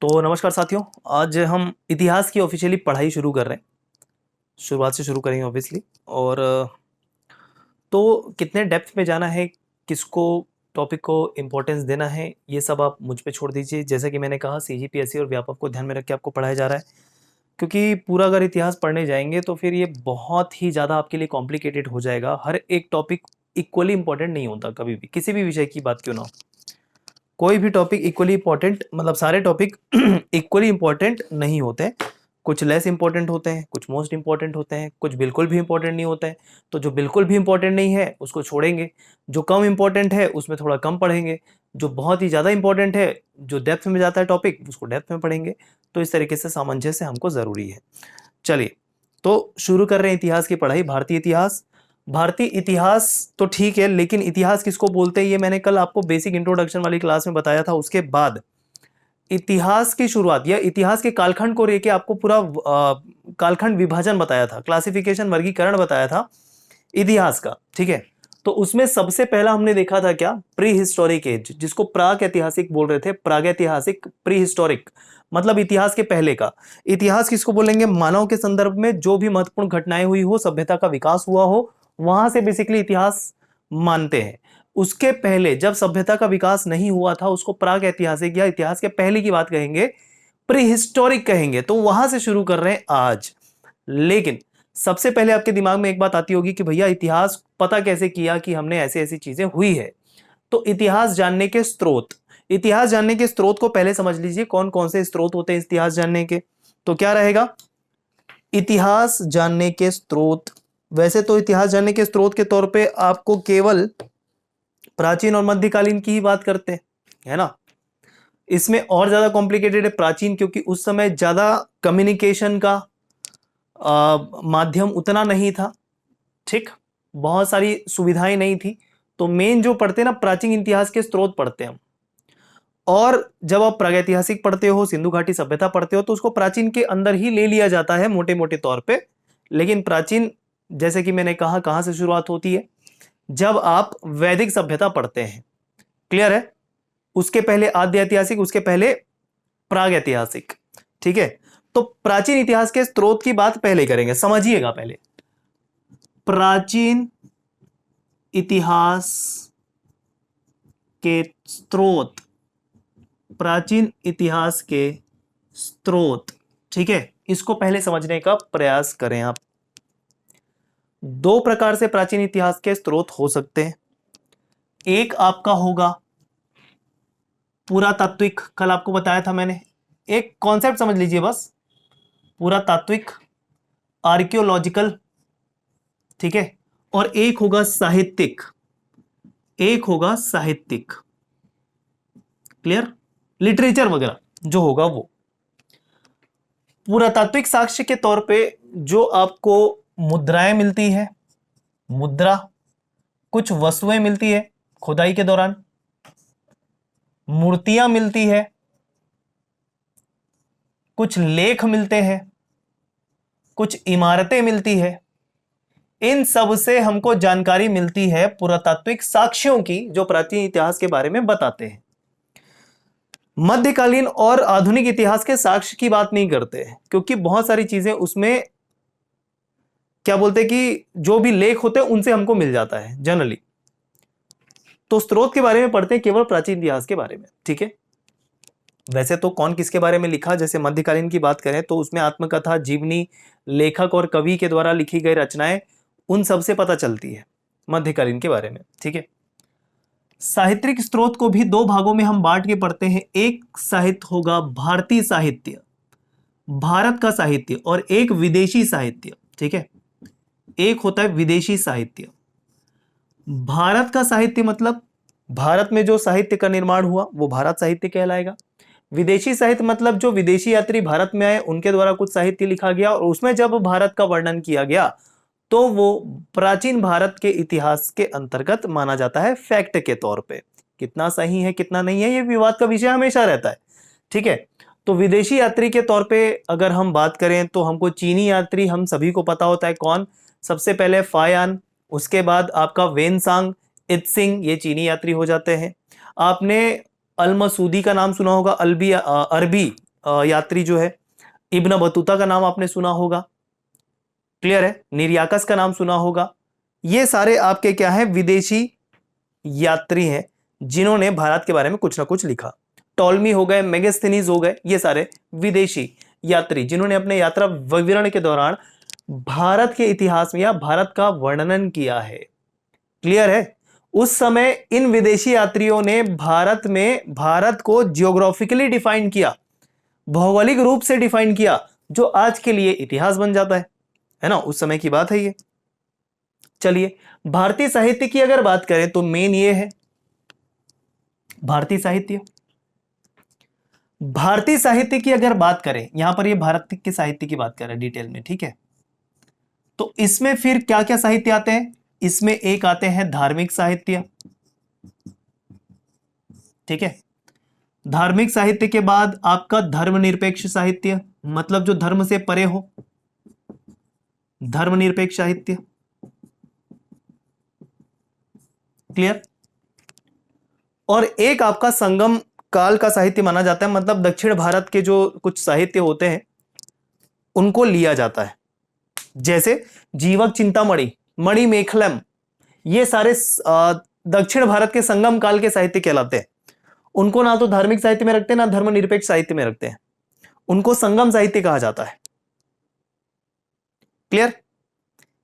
तो नमस्कार साथियों, आज हम इतिहास की ऑफिशियली पढ़ाई शुरू कर रहे हैं। शुरुआत से शुरू करेंगे ऑब्वियसली। और तो कितने डेप्थ में जाना है, किसको टॉपिक को इम्पोर्टेंस देना है, ये सब आप मुझ पे छोड़ दीजिए। जैसा कि मैंने कहा, सीजीपीएससी और व्यापक को ध्यान में रख के आपको पढ़ाया जा रहा है, क्योंकि पूरा अगर इतिहास पढ़ने जाएंगे तो फिर ये बहुत ही ज़्यादा आपके लिए कॉम्प्लिकेटेड हो जाएगा। हर एक टॉपिक इक्वली इंपॉर्टेंट नहीं होता, कभी भी किसी भी विषय की बात क्यों ना हो। कोई भी टॉपिक इक्वली इंपॉर्टेंट, मतलब सारे टॉपिक इक्वली इंपॉर्टेंट नहीं होते। कुछ लेस इंपॉर्टेंट होते हैं, कुछ मोस्ट इंपॉर्टेंट होते हैं, कुछ बिल्कुल भी इंपॉर्टेंट नहीं होते हैं। तो जो बिल्कुल भी इंपॉर्टेंट नहीं है उसको छोड़ेंगे, जो कम इंपॉर्टेंट है उसमें थोड़ा कम पढ़ेंगे, जो बहुत ही ज़्यादा इंपॉर्टेंट है, जो डेप्थ में जाता है टॉपिक, उसको डेप्थ में पढ़ेंगे। तो इस तरीके से सामंजस्य हमको ज़रूरी है। चलिए, तो शुरू कर रहे हैं इतिहास की पढ़ाई। भारतीय इतिहास। भारतीय इतिहास तो ठीक है, लेकिन इतिहास किसको बोलते हैं ये मैंने कल आपको बेसिक इंट्रोडक्शन वाली क्लास में बताया था। उसके बाद इतिहास की शुरुआत या इतिहास के कालखंड को लेके आपको पूरा कालखंड विभाजन बताया था, क्लासिफिकेशन, वर्गीकरण बताया था इतिहास का। ठीक है, तो उसमें सबसे पहला हमने देखा था क्या, प्री हिस्टोरिक एज, जिसको प्राक ऐतिहासिक बोल रहे थे। प्रागैतिहासिक, प्री हिस्टोरिक मतलब इतिहास के पहले का। इतिहास किसको बोलेंगे, मानव के संदर्भ में जो भी महत्वपूर्ण घटनाएं हुई हो, सभ्यता का विकास हुआ हो, वहां से बेसिकली इतिहास मानते हैं। उसके पहले जब सभ्यता का विकास नहीं हुआ था, उसको प्राग ऐतिहासिक या इतिहास के पहले की बात कहेंगे, प्री हिस्टोरिक कहेंगे। तो वहां से शुरू कर रहे हैं आज। लेकिन सबसे पहले आपके दिमाग में एक बात आती होगी कि भैया इतिहास पता कैसे किया कि हमने ऐसी ऐसी चीजें हुई है। तो इतिहास जानने के स्रोत, इतिहास जानने के स्रोत को पहले समझ लीजिए, कौन कौन से स्रोत होते हैं इतिहास जानने के। तो क्या रहेगा, इतिहास जानने के स्रोत। वैसे तो इतिहास जानने के स्रोत के तौर पे आपको केवल प्राचीन और मध्यकालीन की ही बात करते हैं, है ना। इसमें और ज्यादा कॉम्प्लिकेटेड है प्राचीन, क्योंकि उस समय ज्यादा कम्युनिकेशन का माध्यम उतना नहीं था। ठीक, बहुत सारी सुविधाएं नहीं थी। तो मेन जो पढ़ते हैं ना, प्राचीन इतिहास के स्रोत पढ़ते हैं हम। और जब आप प्रागैतिहासिक पढ़ते हो, सिंधु घाटी सभ्यता पढ़ते हो, तो उसको प्राचीन के अंदर ही ले लिया जाता है मोटे मोटे तौर पे। लेकिन प्राचीन, जैसे कि मैंने कहा, कहां से शुरुआत होती है, जब आप वैदिक सभ्यता पढ़ते हैं। क्लियर है, उसके पहले आद्य ऐतिहासिक, उसके पहले प्राग ऐतिहासिक। ठीक है, तो प्राचीन इतिहास के स्रोत की बात पहले करेंगे, समझिएगा पहले। प्राचीन इतिहास के स्रोत, प्राचीन इतिहास के स्रोत। ठीक है, इसको पहले समझने का प्रयास करें आप। दो प्रकार से प्राचीन इतिहास के स्रोत हो सकते हैं। एक आपका होगा पुरातात्विक, कल आपको बताया था मैंने। एक कॉन्सेप्ट समझ लीजिए बस, पुरातात्विक, आर्कियोलॉजिकल। ठीक है, और एक होगा साहित्यिक, एक होगा साहित्यिक। क्लियर, लिटरेचर वगैरह जो होगा वो। पुरातात्विक साक्ष्य के तौर पे जो आपको मुद्राएं मिलती है, मुद्रा, कुछ वस्तुएं मिलती है खुदाई के दौरान, मूर्तियां मिलती है, कुछ लेख मिलते हैं, कुछ इमारतें मिलती है, इन सब से हमको जानकारी मिलती है पुरातात्विक साक्ष्यों की, जो प्राचीन इतिहास के बारे में बताते हैं। मध्यकालीन और आधुनिक इतिहास के साक्ष्य की बात नहीं करते हैं, क्योंकि बहुत सारी चीजें उसमें क्या बोलते हैं कि जो भी लेख होते हैं उनसे हमको मिल जाता है जनरली। तो स्रोत के बारे में पढ़ते हैं केवल प्राचीन इतिहास के बारे में। ठीक है, वैसे तो कौन किसके बारे में लिखा, जैसे मध्यकालीन की बात करें तो उसमें आत्मकथा, जीवनी, लेखक और कवि के द्वारा लिखी गई रचनाएं, उन सब से पता चलती है मध्यकालीन के बारे में। ठीक है, साहित्यिक स्रोत को भी दो भागों में हम बांट के पढ़ते हैं। एक साहित्य होगा भारतीय साहित्य, भारत का साहित्य, और एक विदेशी साहित्य। ठीक है, एक होता है विदेशी साहित्य। भारत का साहित्य मतलब भारत में जो साहित्य का निर्माण हुआ वो भारत साहित्य कहलाएगा। विदेशी साहित्य मतलब जो विदेशी यात्री भारत में आए उनके द्वारा कुछ साहित्य लिखा गया, और उसमें जब भारत का वर्णन किया गया तो वो प्राचीन भारत के इतिहास के अंतर्गत माना जाता है, फैक्ट के तौर पे। कितना सही है कितना नहीं है ये विवाद का विषय हमेशा रहता है। ठीक है, तो विदेशी यात्री के तौर पे अगर हम बात करें तो हमको चीनी यात्री, हम सभी को पता होता है कौन, सबसे पहले फायान, उसके बाद आपका वेनसांग, इत्सिंग, ये चीनी यात्री हो जाते हैं। आपने अल मसूदी का नाम सुना होगा, अरबी यात्री जो है, इब्न बतूता का नाम आपने सुना होगा, क्लियर है, निरियाकस का नाम सुना होगा। ये सारे आपके क्या है, विदेशी यात्री हैं जिन्होंने भारत के बारे में कुछ ना कुछ लिखा। टॉलमी हो गए, मेगास्थनीज हो गए, ये सारे विदेशी यात्री जिन्होंने अपने यात्रा विवरण के दौरान भारत के इतिहास में या भारत का वर्णन किया है। क्लियर है। उस समय इन विदेशी यात्रियों ने भारत को जियोग्राफिकली डिफाइन किया, भौगोलिक रूप से डिफाइन किया, जो आज के लिए इतिहास बन जाता है ना, उस समय की बात है ये। चलिए, भारतीय साहित्य की अगर बात करें तो मेन ये है भारतीय साहित्य। भारतीय साहित्य की अगर बात करें, यहां पर ये भारत के साहित्य की बात करें डिटेल में, ठीक है। तो इसमें फिर क्या क्या साहित्य आते हैं, इसमें एक आते हैं धार्मिक साहित्य, ठीक है। धार्मिक साहित्य के बाद आपका धर्मनिरपेक्ष साहित्य, मतलब जो धर्म से परे हो, धर्मनिरपेक्ष साहित्य, क्लियर। और एक आपका संगम काल का साहित्य माना जाता है, मतलब दक्षिण भारत के जो कुछ साहित्य होते हैं उनको लिया जाता है, जैसे जीवक चिंतामणि, मणिमेखलम, ये सारे दक्षिण भारत के संगम काल के साहित्य कहलाते हैं। उनको ना तो धार्मिक साहित्य में रखते हैं, ना धर्मनिरपेक्ष साहित्य में रखते हैं, उनको संगम साहित्य कहा जाता है, क्लियर।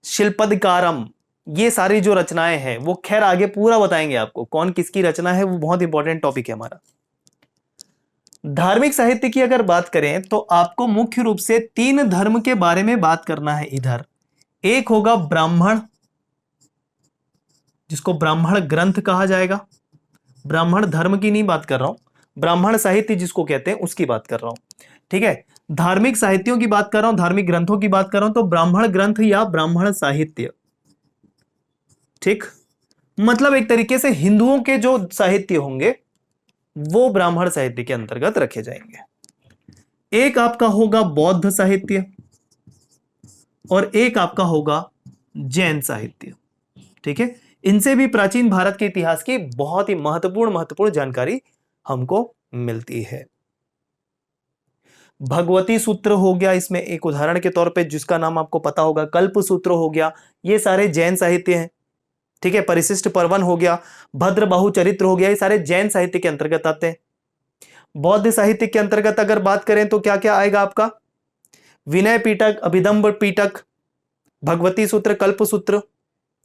शिल्पदिकारम, ये सारी जो रचनाएं हैं वो खैर आगे पूरा बताएंगे आपको कौन किसकी रचना है, वो बहुत इंपॉर्टेंट टॉपिक है हमारा। धार्मिक साहित्य की अगर बात करें तो आपको मुख्य रूप से 3 धर्म के बारे में बात करना है इधर। एक होगा ब्राह्मण, जिसको ब्राह्मण ग्रंथ कहा जाएगा, ब्राह्मण धर्म की नहीं बात कर रहा हूं, ब्राह्मण साहित्य जिसको कहते हैं उसकी बात कर रहा हूं, ठीक है। धार्मिक साहित्यों की बात कर रहा हूं, धार्मिक ग्रंथों की बात कर रहा हूं, तो ब्राह्मण ग्रंथ या ब्राह्मण साहित्य, ठीक। मतलब एक तरीके से हिंदुओं के जो साहित्य होंगे वो ब्राह्मण साहित्य के अंतर्गत रखे जाएंगे। एक आपका होगा बौद्ध साहित्य और एक आपका होगा जैन साहित्य, ठीक है। इनसे भी प्राचीन भारत के इतिहास की बहुत ही महत्वपूर्ण जानकारी हमको मिलती है। भगवती सूत्र हो गया इसमें एक उदाहरण के तौर पे, जिसका नाम आपको पता होगा, कल्प सूत्र हो गया, ये सारे जैन साहित्य हैं, ठीक है। परिशिष्ट पर्वन हो गया, भद्रबाहु चरित्र हो गया, ये सारे जैन साहित्य के अंतर्गत आते हैं। बौद्ध साहित्य के अंतर्गत अगर बात करें तो क्या क्या आएगा आपका, विनय पीटक, अभिधम्ब पीटक, भगवती सूत्र, कल्प सूत्र,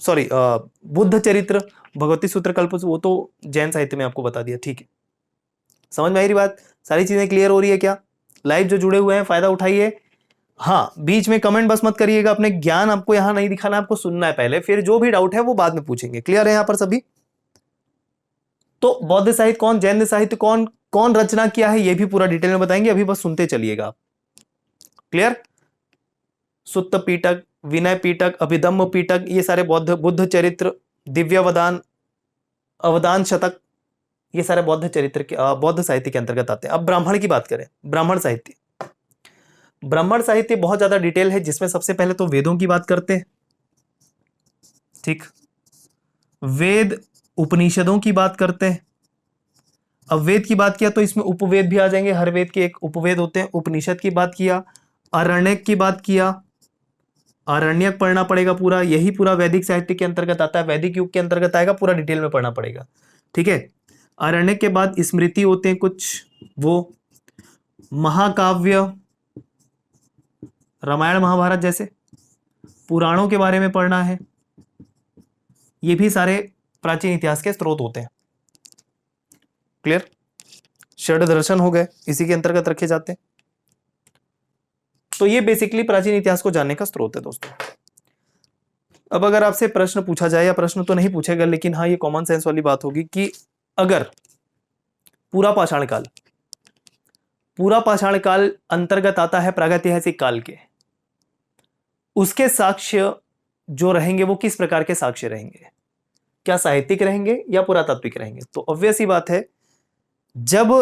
सॉरी बुद्ध चरित्र, भगवती सूत्र, कल्प, वो तो जैन साहित्य में आपको बता दिया, ठीक है। समझ में आई रही बात, सारी चीजें क्लियर हो रही है क्या। लाइव जो जुड़े हुए हैं फायदा उठाइए। हाँ, बीच में कमेंट बस मत करिएगा, अपने ज्ञान आपको यहां नहीं दिखाना, आपको सुनना है पहले, फिर जो भी डाउट है वो बाद में पूछेंगे। क्लियर है यहां पर सभी। तो बौद्ध साहित्य कौन, जैन साहित्य कौन, कौन रचना किया है, ये भी पूरा डिटेल में बताएंगे, अभी बस सुनते चलिएगा आप। क्लियर। सुत्त पीटक, विनय पीटक, अभिधम्म पीटक, ये सारे बुद्ध चरित्र, दिव्यावदान, अवदान शतक, ये सारे बौद्ध चरित्र के बौद्ध साहित्य के अंतर्गत आते हैं। अब ब्राह्मण की बात करें, ब्राह्मण साहित्य, ब्राह्मण साहित्य बहुत ज्यादा डिटेल है, जिसमें सबसे पहले तो वेदों की बात करते हैं, ठीक। वेद उपनिषदों की बात करते हैं। अब वेद की बात किया तो इसमें उपवेद भी आ जाएंगे, हर वेद के एक उपवेद होते हैं। उपनिषद की बात किया, आरण्यक की बात किया, आरण्यक पढ़ना पड़ेगा पूरा, यही पूरा वैदिक साहित्य के अंतर्गत आता है, वैदिक युग के अंतर्गत आएगा, पूरा डिटेल में पढ़ना पड़ेगा, ठीक है। आरण्यक के बाद स्मृति होते हैं कुछ, वो महाकाव्य, रामायण महाभारत जैसे पुराणों के बारे में पढ़ना है, ये भी सारे प्राचीन इतिहास के स्रोत होते हैं। क्लियर। षड दर्शन हो गए, इसी के अंतर्गत रखे जाते हैं। तो ये बेसिकली प्राचीन इतिहास को जानने का स्रोत है दोस्तों। अब अगर आपसे प्रश्न पूछा जाए, या प्रश्न तो नहीं पूछेगा लेकिन हाँ ये कॉमन सेंस वाली बात होगी कि अगर पूरा पाषाण काल अंतर्गत आता है प्रागैतिहासिक काल के, उसके साक्ष्य जो रहेंगे वो किस प्रकार के साक्ष्य रहेंगे, क्या साहित्यिक रहेंगे या पुरातात्विक रहेंगे। तो ऑब्वियस ही बात है, जब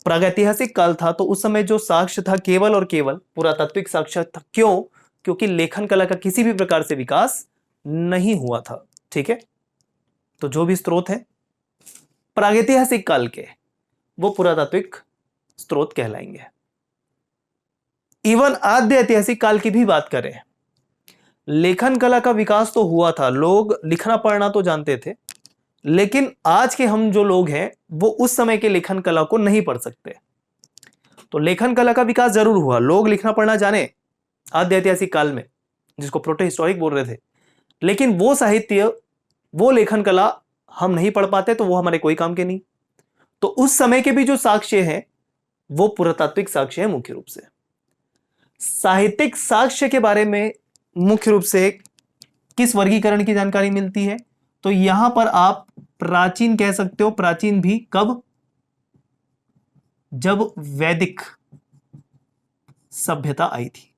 प्रागैतिहासिक काल था तो उस समय जो साक्ष्य था केवल और केवल पुरातात्विक साक्ष्य था। क्यों, क्योंकि लेखन कला का किसी भी प्रकार से विकास नहीं हुआ था, ठीक है। तो जो भी स्रोत है प्रागैतिहासिक काल के वो पुरातात्विक स्रोत कहलाएंगे। इवन आद्य ऐतिहासिक काल की भी बात करें, लेखन कला का विकास तो हुआ था, लोग लिखना पढ़ना तो जानते थे, लेकिन आज के हम जो लोग हैं वो उस समय के लेखन कला को नहीं पढ़ सकते। तो लेखन कला का विकास जरूर हुआ, लोग लिखना पढ़ना जाने आद्य ऐतिहासिक काल में, जिसको प्रोटो हिस्टोरिक बोल रहे थे, लेकिन वो साहित्य, वो लेखन कला हम नहीं पढ़ पाते, तो वो हमारे कोई काम के नहीं। तो उस समय के भी जो साक्ष्य हैं वो पुरातात्विक साक्ष्य है मुख्य रूप से। साहित्यिक साक्ष्य के बारे में मुख्य रूप से किस वर्गीकरण की जानकारी मिलती है, तो यहां पर आप प्राचीन कह सकते हो। प्राचीन भी कब? जब वैदिक सभ्यता आई थी,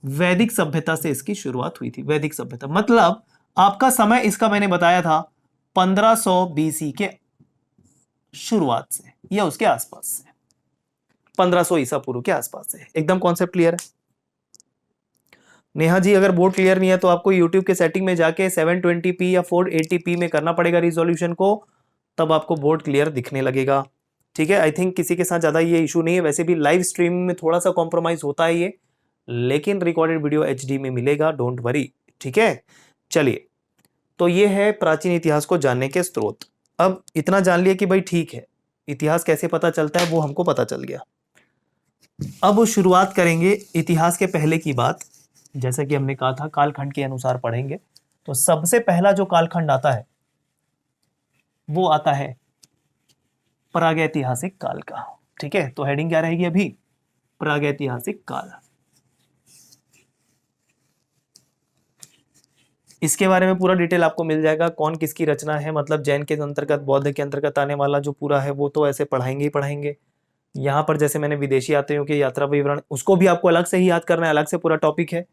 वैदिक सभ्यता से इसकी शुरुआत हुई थी। वैदिक सभ्यता मतलब आपका समय इसका मैंने बताया था 1500 बीसी के शुरुआत से या उसके आसपास से, 1500 ईसा पूर्व के आसपास से। एकदम कॉन्सेप्ट क्लियर है? नेहा जी अगर बोर्ड क्लियर नहीं है तो आपको YouTube के सेटिंग में जाके 720p या 480p में करना पड़ेगा रिजोल्यूशन को, तब आपको बोर्ड क्लियर दिखने लगेगा। ठीक है, आई थिंक किसी के साथ ज्यादा ये इशू नहीं है। वैसे भी लाइव स्ट्रीम में थोड़ा सा कॉम्प्रोमाइज होता है ये, लेकिन रिकॉर्डेड वीडियो HD में मिलेगा, डोंट वरी। ठीक है, चलिए, तो ये है प्राचीन इतिहास को जानने के स्रोत। अब इतना जान लिया कि भाई ठीक है, इतिहास कैसे पता चलता है वो हमको पता चल गया। अब शुरुआत करेंगे इतिहास के पहले की बात। जैसे कि हमने कहा था कालखंड के अनुसार पढ़ेंगे, तो सबसे पहला जो कालखंड आता है वो आता है प्रागैतिहासिक काल का। ठीक है, तो हेडिंग क्या रहेगी अभी? प्रागैतिहासिक काल। इसके बारे में पूरा डिटेल आपको मिल जाएगा, कौन किसकी रचना है, मतलब जैन के अंतर्गत, बौद्ध के अंतर्गत आने वाला जो पूरा है वो तो ऐसे पढ़ाएंगे ही पढ़ाएंगे। यहाँ पर जैसे मैंने विदेशी यात्रियों के यात्रा विवरण, उसको भी आपको अलग से ही याद करना है, अलग से पूरा टॉपिक है,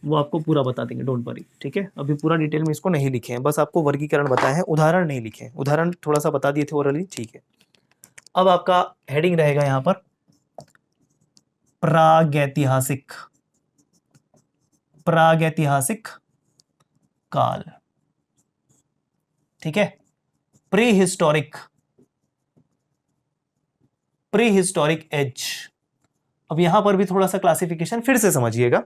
वो आपको पूरा बता देंगे, डोंट वरी। ठीक है, अभी पूरा डिटेल में इसको नहीं लिखे हैं, बस आपको वर्गीकरण बताए हैं, उदाहरण नहीं लिखे हैं। उदाहरण थोड़ा सा बता दिए थे ओरली। ठीक है, अब आपका हेडिंग रहेगा यहाँ पर प्रागैतिहासिक, प्रागैतिहासिक काल। ठीक है, prehistoric, prehistoric age. अब यहां पर भी थोड़ा सा क्लासिफिकेशन फिर से समझिएगा,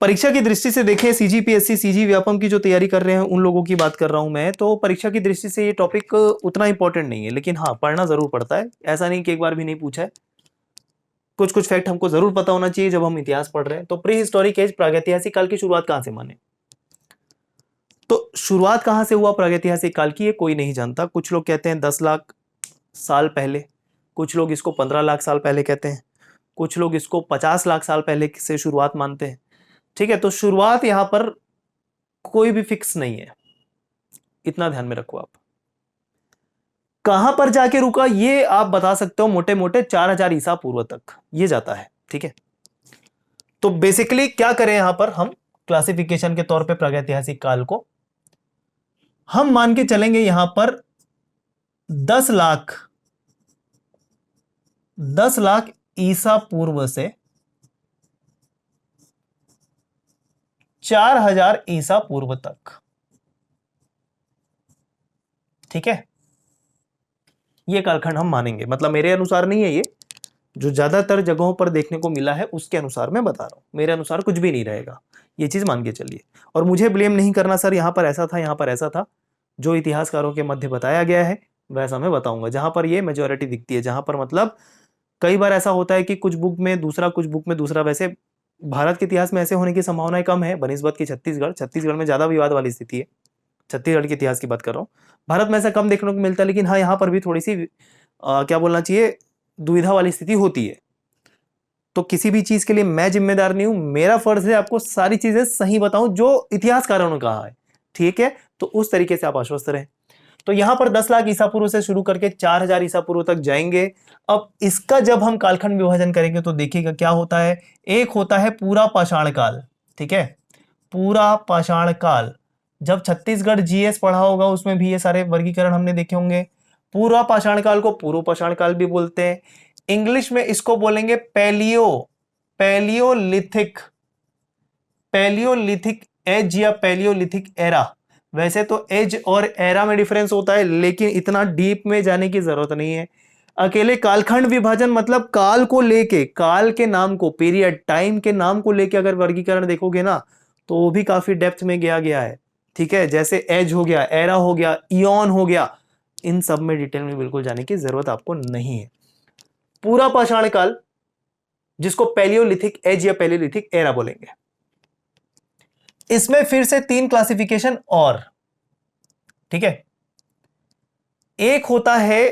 परीक्षा की दृष्टि से देखें, CGPSC CG व्यापम की जो तैयारी कर रहे हैं उन लोगों की बात कर रहा हूं मैं, तो परीक्षा की दृष्टि से ये टॉपिक उतना इंपॉर्टेंट नहीं है, लेकिन हाँ पढ़ना जरूर पड़ता है। ऐसा नहीं कि एक बार भी नहीं पूछा है, कुछ कुछ फैक्ट हमको जरूर पता होना चाहिए जब हम इतिहास पढ़ रहे हैं। तो प्री हिस्टोरिक एज, प्रागैतिहासिक काल की शुरुआत कहां से माने? तो शुरुआत कहां से हुआ प्रागैतिहासिक काल की, ये कोई नहीं जानता। कुछ लोग कहते हैं 10 लाख साल पहले, कुछ लोग इसको 15 लाख साल पहले कहते हैं, कुछ लोग इसको 50 लाख साल पहले से शुरुआत मानते हैं। ठीक है, तो शुरुआत यहां पर कोई भी फिक्स नहीं है, इतना ध्यान में रखो आप। कहां पर जाके रुका ये आप बता सकते हो, मोटे मोटे 4000 ईसा पूर्व तक ये जाता है। ठीक है, तो बेसिकली क्या करें यहां पर हम क्लासिफिकेशन के तौर पे प्रागैतिहासिक काल को हम मान के चलेंगे यहां पर 10 लाख, 10 लाख ईसा पूर्व से 4000 ईसा पूर्व तक। ठीक है, ये कालखंड हम मानेंगे, मतलब मेरे अनुसार नहीं है ये, जो ज्यादातर जगहों पर देखने को मिला है उसके अनुसार मैं बता रहा हूं, मेरे अनुसार कुछ भी नहीं रहेगा, ये चीज मान के चलिए। और मुझे ब्लेम नहीं करना सर यहां पर ऐसा था, यहां पर ऐसा था, जो इतिहासकारों के मध्य बताया गया है वैसा मैं बताऊंगा। जहां पर ये मेजोरिटी दिखती है, जहां पर मतलब कई बार ऐसा होता है कि कुछ बुक में दूसरा, कुछ बुक में दूसरा, वैसे भारत के इतिहास में ऐसे होने की संभावनाएं कम है बनस्बत की छत्तीसगढ़, छत्तीसगढ़ में ज्यादा विवाद वाली स्थिति है, छत्तीसगढ़ के इतिहास की बात कर रहा हूँ। भारत में ऐसा कम देखने को मिलता है, लेकिन हाँ यहाँ पर भी थोड़ी सी क्या बोलना चाहिए, दुविधा वाली स्थिति होती है। तो किसी भी चीज के लिए मैं जिम्मेदार नहीं हूं, मेरा फर्ज है आपको सारी चीजें सही बताऊं जो इतिहासकारों ने कहा है। ठीक है, तो उस तरीके से आप आश्वस्त रहें। तो यहां पर 10 लाख ईसा पूर्व से शुरू करके 4000 ईसा पूर्व तक जाएंगे। अब इसका जब हम कालखंड विभाजन करेंगे तो देखिएगा क्या होता है। एक होता है पूरा पाषाण काल। ठीक है, पूरा पाषाण काल, जब छत्तीसगढ़ GS पढ़ा होगा उसमें भी ये सारे वर्गीकरण हमने देखे होंगे। पूरा पाषाण काल को पूर्व पाषाण काल भी बोलते हैं, इंग्लिश में इसको बोलेंगे पैलियोलिथिक, पैलियोलिथिक एज या पैलियोलिथिक एरा। वैसे तो एज और एरा में डिफरेंस होता है, लेकिन इतना डीप में जाने की जरूरत नहीं है। अकेले कालखंड विभाजन मतलब काल को लेके, काल के नाम को, पीरियड टाइम के नाम को लेके अगर वर्गीकरण देखोगे ना तो वो भी काफी डेप्थ में गया गया है। ठीक है, जैसे एज हो गया, एरा हो गया, इयॉन हो गया, इन सब में डिटेल में बिल्कुल जाने की जरूरत आपको नहीं है। पूरा पाषाण काल, जिसको पैलियोलिथिक एज या पैलियोलिथिक एरा बोलेंगे, इसमें फिर से 3 क्लासिफिकेशन और, ठीक है। एक होता है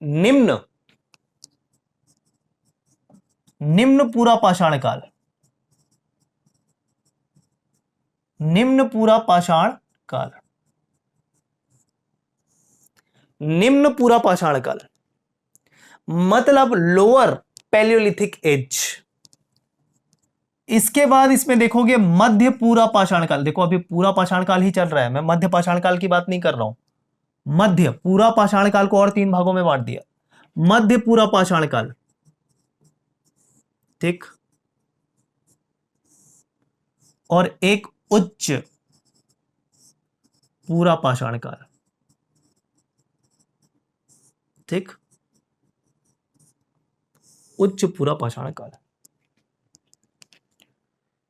निम्न, निम्न पूरा पाषाण काल, निम्न पूरा पाषाण काल, निम्न पूरा पाषाण काल मतलब लोअर पैलियोलिथिक एज। इसके बाद इसमें देखोगे मध्य पूरा पाषाण काल। देखो अभी पूरा पाषाण काल ही चल रहा है, मैं मध्य पाषाण काल की बात नहीं कर रहा हूं। मध्य पूरा पाषाण काल को और 3 भागों में बांट दिया। मध्य पूरा पाषाण काल, ठीक, और एक उच्च पूरा पाषाण काल, ठीक, उच्च पूरा पाषाण काल।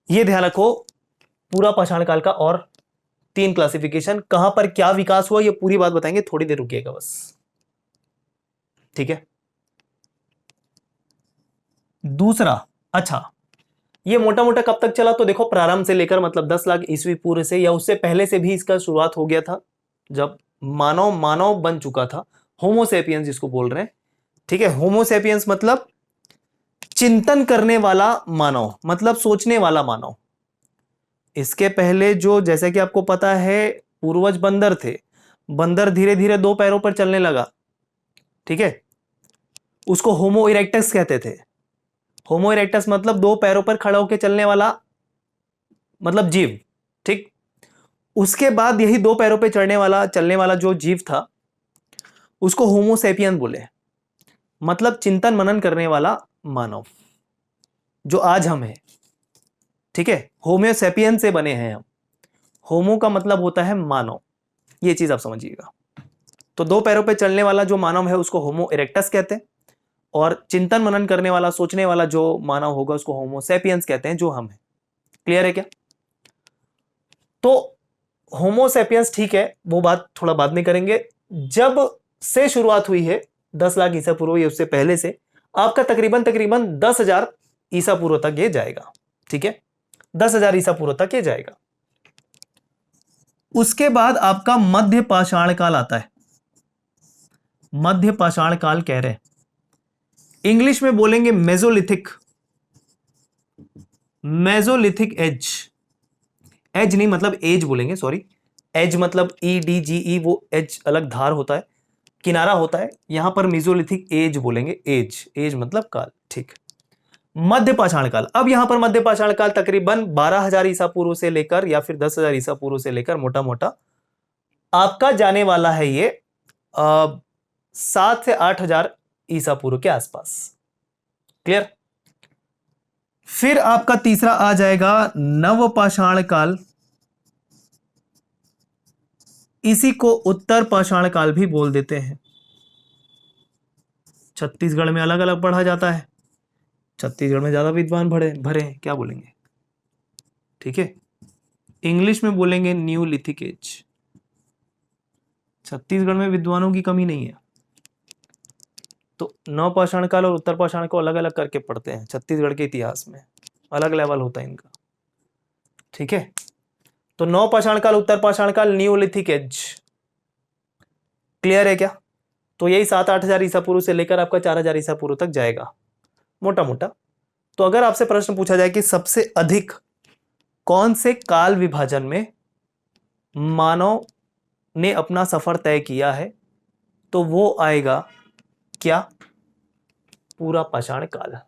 यह ध्यान रखो, पूरा पाषाण काल का और 3 क्लासिफिकेशन, कहां पर क्या विकास हुआ, यह पूरी बात बताएंगे, थोड़ी देर रुकिएगा बस, ठीक है। दूसरा, अच्छा, ये मोटा मोटा कब तक चला, तो देखो प्रारंभ से लेकर मतलब 10 लाख ईस्वी पूर्व से या उससे पहले से भी इसका शुरुआत हो गया था, जब मानव मानव बन चुका था, होमोसेपियंस जिसको बोल रहे हैं, ठीक है। होमोसेपियंस मतलब चिंतन करने वाला मानव, मतलब सोचने वाला मानव। इसके पहले जो, जैसे कि आपको पता है, पूर्वज बंदर थे, बंदर धीरे धीरे 2 पैरों पर चलने लगा, ठीक है, उसको होमो इरेक्टस कहते थे। होमो इरेक्टस मतलब 2 पैरों पर खड़ा होकर चलने वाला मतलब जीव, ठीक। उसके बाद यही 2 पैरों पर चलने वाला जो जीव था उसको होमोसेपियन बोले, मतलब चिंतन मनन करने वाला मानव, जो आज हम हैं, ठीक है। होमोसेपियन से बने हैं हम। होमो का मतलब होता है मानव, ये चीज आप समझिएगा। तो 2 पैरों पर चलने वाला जो मानव है उसको होमो इरेक्टस कहते हैं, और चिंतन मनन करने वाला, सोचने वाला जो मानव होगा उसको होमोसेपियंस कहते हैं, जो हम हैं। क्लियर है क्या? तो होमोसेपियंस, ठीक है, वो बात थोड़ा बाद में करेंगे। जब से शुरुआत हुई है 10 लाख ईसा पूर्व या उससे पहले से, आपका तकरीबन 10,000 ईसा पूर्व तक ये जाएगा, ठीक है, 10,000 ईसा पूर्व तक ये जाएगा। उसके बाद आपका मध्य पाषाण काल आता है। मध्य पाषाण काल कह रहे हैं, इंग्लिश में बोलेंगे मेसोलिथिक, मेसोलिथिक एज, एज नहीं मतलब एज बोलेंगे, सॉरी, एज मतलब EDGE, वो एज अलग धार होता है, किनारा होता है, यहां पर मेसोलिथिक एज बोलेंगे, एज, एज मतलब काल, ठीक। मध्य पाषाण काल, अब यहां पर मध्य पाषाण काल तकरीबन 12,000 ईसा पूर्व से लेकर या फिर 10,000 ईसा पूर्व से लेकर मोटा मोटा आपका जाने वाला है ये 7 से 8,000 ईसा पूर्व के आसपास। क्लियर? फिर आपका तीसरा आ जाएगा नवपाषाण काल, इसी को उत्तर पाषाण काल भी बोल देते हैं। छत्तीसगढ़ में अलग अलग पढ़ा जाता है, छत्तीसगढ़ में ज्यादा विद्वान भरे भरे हैं, क्या बोलेंगे, ठीक है। इंग्लिश में बोलेंगे न्यूलिथिक एज। छत्तीसगढ़ में विद्वानों की कमी नहीं है, तो नवपाषाण काल और उत्तर पाषाण को अलग अलग करके पढ़ते हैं। छत्तीसगढ़ के इतिहास में अलग लेवल होता है इनका, ठीक है। तो नवपाषाण काल, उत्तर पाषाण काल, न्यूलिथिक एज। क्लियर है क्या? तो यही 7-8,000 ईसा पूर्व से लेकर आपका 4,000 ईसा पूर्व तक जाएगा मोटा मोटा। तो अगर आपसे प्रश्न पूछा जाए कि सबसे अधिक कौन से काल विभाजन में मानव ने अपना सफर तय किया है, तो वो आएगा क्या? पूरा पाषाण काल।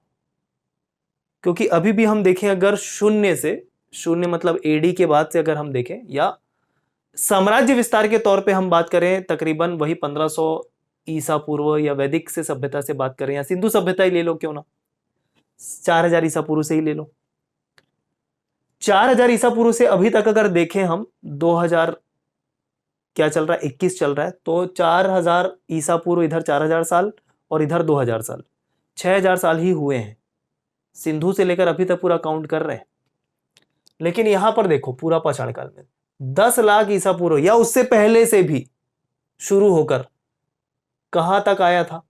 क्योंकि अभी भी हम देखें, अगर शून्य से, शून्य मतलब AD के बाद से अगर हम देखें, या साम्राज्य विस्तार के तौर पे हम बात करें, तकरीबन वही 1500 ईसा पूर्व, या वैदिक से सभ्यता से बात करें, या सिंधु सभ्यता ही ले लो क्यों ना, 4,000 ईसा पूर्व से ही ले लो। 4,000 ईसा पूर्व से अभी तक अगर देखें हम, 2000 क्या चल रहा है, 21 चल रहा है, तो 4,000 ईसा पूर्व इधर 4,000 साल, और इधर 2000 साल, 6000 साल ही हुए हैं। सिंधु से लेकर अभी तक पूरा काउंट कर रहे हैं। लेकिन यहां पर देखो पूरा पाषाण काल में 10 लाख ईसा पूर्व या उससे पहले से भी शुरू होकर कहां तक आया था,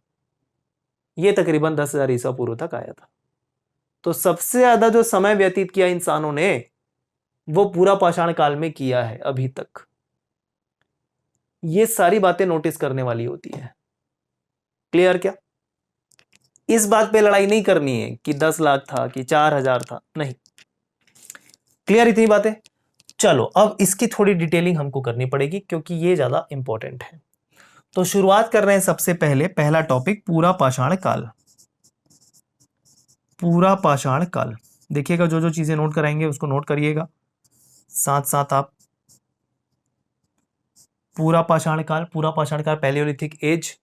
यह तकरीबन 10,000 ईसा पूर्व तक आया था। तो सबसे ज्यादा जो समय व्यतीत किया इंसानों ने वो पूरा पाषाण काल में किया है अभी तक। ये सारी बातें नोटिस करने वाली होती है। क्लियर क्या? इस बात पे लड़ाई नहीं करनी है कि 10 लाख था कि 4000 था, नहीं। क्लियर इतनी बातें? चलो अब इसकी थोड़ी डिटेलिंग हमको करनी पड़ेगी क्योंकि ये ज्यादा इंपॉर्टेंट है। तो शुरुआत कर रहे हैं सबसे पहले, पहला टॉपिक पूरा पाषाण काल। पूरा पाषाण काल देखिएगा, जो जो चीजें नोट कराएंगे उसको नोट करिएगा साथ साथ आप। पूरा पाषाण काल, पूरा पाषाण काल, पैलियोलिथिक एज।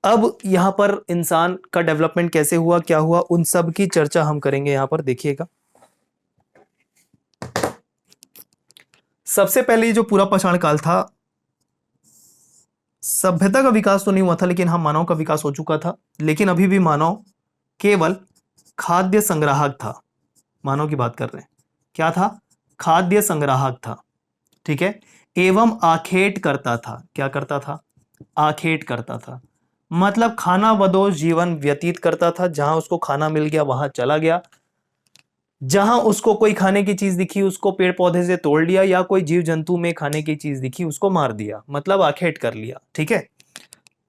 अब यहां पर इंसान का डेवलपमेंट कैसे हुआ, क्या हुआ, उन सब की चर्चा हम करेंगे यहां पर। देखिएगा सबसे पहले जो पूरा पाषाण काल था, सभ्यता का विकास तो नहीं हुआ था लेकिन हाँ मानव का विकास हो चुका था। लेकिन अभी भी मानव केवल खाद्य संग्राहक था। मानव की बात कर रहे हैं, क्या था? खाद्य संग्राहक था, ठीक है। एवं आखेट करता था। क्या करता था? आखेट करता था, मतलब खाना बदोश जीवन व्यतीत करता था। जहां उसको खाना मिल गया वहां चला गया, जहां उसको कोई खाने की चीज दिखी उसको पेड़ पौधे से तोड़ लिया, या कोई जीव जंतु में खाने की चीज दिखी उसको मार दिया, मतलब आखेट कर लिया, ठीक है।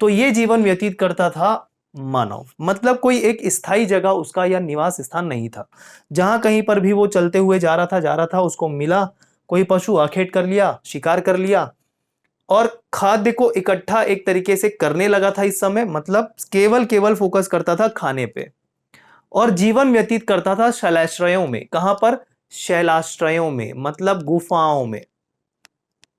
तो ये जीवन व्यतीत करता था मानव, मतलब कोई एक स्थायी जगह उसका या निवास स्थान नहीं था। जहां कहीं पर भी वो चलते हुए जा रहा था उसको मिला कोई पशु, आखेट कर लिया, शिकार कर लिया और खाद्य को इकट्ठा एक तरीके से करने लगा था इस समय, मतलब केवल फोकस करता था खाने पे। और जीवन व्यतीत करता था शैलाश्रयों में। कहां पर? शैलाश्रयों में, मतलब गुफाओं में।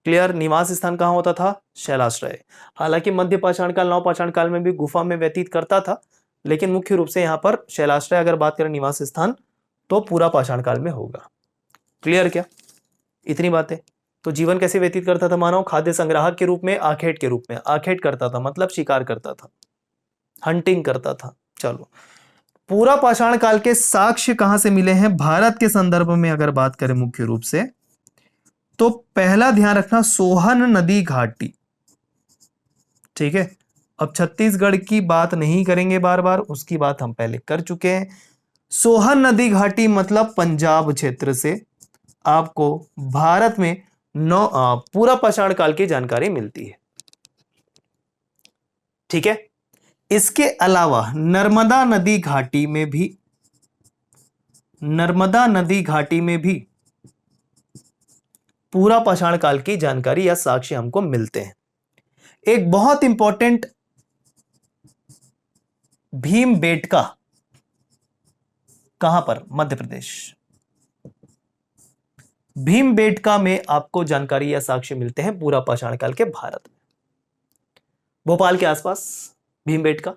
क्लियर? निवास स्थान कहां होता था? शैलाश्रय। हालांकि मध्य पाषाण काल, नव पाषाण काल में भी गुफा में व्यतीत करता था, लेकिन मुख्य रूप से यहां पर शैलाश्रय अगर बात करें निवास स्थान तो पूरा पाषाण काल में होगा। क्लियर क्या? इतनी बातें। तो जीवन कैसे व्यतीत करता था मानव? खाद्य संग्राहक के रूप में, आखेट के रूप में। आखेट करता था मतलब शिकार करता था, हंटिंग करता था। चलो, पूरा पाषाण काल के साक्ष्य कहां से मिले हैं भारत के संदर्भ में अगर बात करें मुख्य रूप से, तो पहला ध्यान रखना सोहन नदी घाटी, ठीक है। अब छत्तीसगढ़ की बात नहीं करेंगे बार बार, उसकी बात हम पहले कर चुके हैं। सोहन नदी घाटी मतलब पंजाब क्षेत्र से आपको भारत में पूरा पाषाण काल की जानकारी मिलती है, ठीक है। इसके अलावा नर्मदा नदी घाटी में भी, नर्मदा नदी घाटी में भी पूरा पाषाण काल की जानकारी या साक्ष्य हमको मिलते हैं। एक बहुत इंपॉर्टेंट भीमबेटका, कहां पर? मध्य प्रदेश। भीमबेटका में आपको जानकारी या साक्ष्य मिलते हैं पूरा पाषाण काल के भारत में, भोपाल के आसपास भीमबेटका।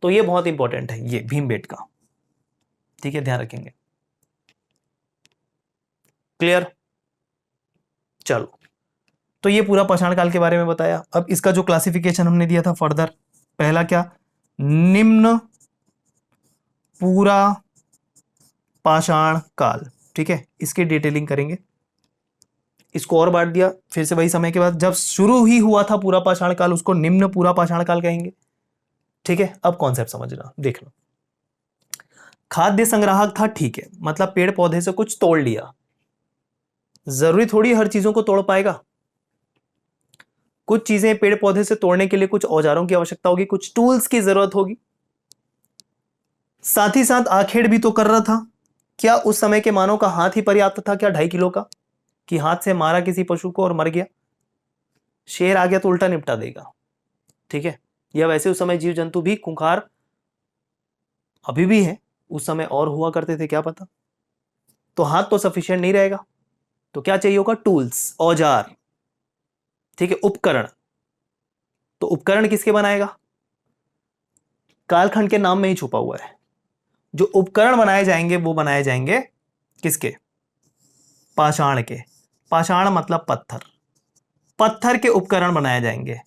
तो ये बहुत इंपॉर्टेंट है ये भीमबेटका, ठीक है, ध्यान रखेंगे। क्लियर? चलो, तो ये पूरा पाषाण काल के बारे में बताया। अब इसका जो क्लासिफिकेशन हमने दिया था फर्दर, पहला क्या? निम्न पूरा पाषाण काल, ठीक है। इसकी डिटेलिंग करेंगे। इसको और बांट दिया, फिर से वही समय के बाद जब शुरू ही हुआ था पूरा पाषाण काल उसको निम्न पूरा पाषाण काल कहेंगे, ठीक है। अब कॉन्सेप्ट समझना, देखना। खाद्य संग्राहक था, ठीक है, मतलब पेड़ पौधे से कुछ तोड़ लिया। जरूरी थोड़ी हर चीजों को तोड़ पाएगा, कुछ चीजें पेड़ पौधे से तोड़ने के लिए कुछ औजारों की आवश्यकता होगी, कुछ टूल्स की जरूरत होगी। साथ ही साथ आखेड़ भी तो कर रहा था। क्या उस समय के मानव का हाथ ही पर्याप्त था क्या 2.5 किलो का, कि हाथ से मारा किसी पशु को और मर गया? शेर आ गया तो उल्टा निपटा देगा, ठीक है। या वैसे उस समय जीव जंतु भी खूंखार अभी भी है, उस समय और हुआ करते थे, क्या पता। तो हाथ तो सफिशिएंट नहीं रहेगा, तो क्या चाहिए होगा? टूल्स, औजार, ठीक है, उपकरण। तो उपकरण किसके बनाएगा? कालखंड के नाम में ही छुपा हुआ है। जो उपकरण बनाए जाएंगे वो बनाए जाएंगे किसके? पाषाण के। पाषाण मतलब पत्थर, पत्थर के उपकरण बनाए जाएंगे।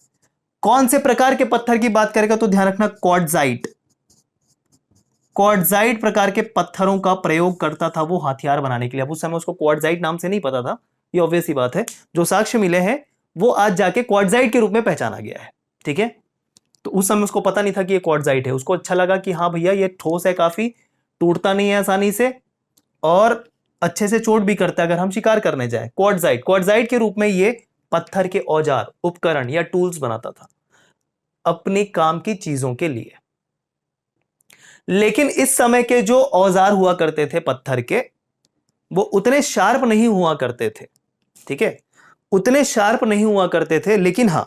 कौन से प्रकार के पत्थर की बात करेगा तो ध्यान रखना, क्वार्ट्जाइट। क्वार्ट्जाइट प्रकार के पत्थरों का प्रयोग करता था वो हथियार बनाने के लिए। अब उस समय उसको क्वार्ट्जाइट नाम से नहीं पता था, ये ऑब्वियस सी बात है। जो साक्ष्य मिले हैं वो आज जाके क्वार्ट्जाइट के रूप में पहचाना गया है, ठीक है। तो उस समय उसको पता नहीं था कि ये क्वार्ट्जाइट है, उसको अच्छा लगा कि हाँ भैया ये ठोस है, काफी टूटता नहीं है आसानी से और अच्छे से चोट भी करता है अगर हम शिकार करने जाएं। क्वार्ट्जाइट, क्वार्ट्जाइट के रूप में ये पत्थर के औजार, उपकरण या टूल्स बनाता था अपने काम की चीजों के लिए। लेकिन इस समय के जो औजार हुआ करते थे पत्थर के, वो उतने शार्प नहीं हुआ करते थे, ठीक है, उतने शार्प नहीं हुआ करते थे। लेकिन हां,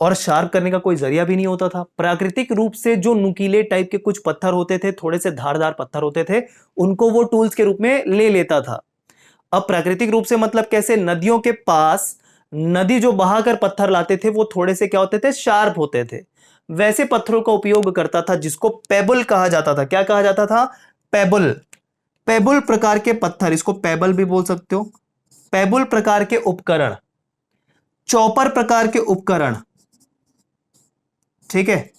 और शार्प करने का कोई जरिया भी नहीं होता था। प्राकृतिक रूप से जो नुकीले टाइप के कुछ पत्थर होते थे, थोड़े से धारदार पत्थर होते थे, उनको वो टूल्स के रूप में ले लेता था। अब प्राकृतिक रूप से मतलब कैसे, नदियों के पास नदी जो बहाकर पत्थर लाते थे वो थोड़े से क्या होते थे, शार्प होते थे। वैसे पत्थरों का उपयोग करता था जिसको पेबल कहा जाता था। क्या कहा जाता था, पेबल। पेबल प्रकार के पत्थर, इसको पेबल भी बोल सकते हो। पेबल प्रकार के उपकरण, चॉपर प्रकार के उपकरण, ठीक है,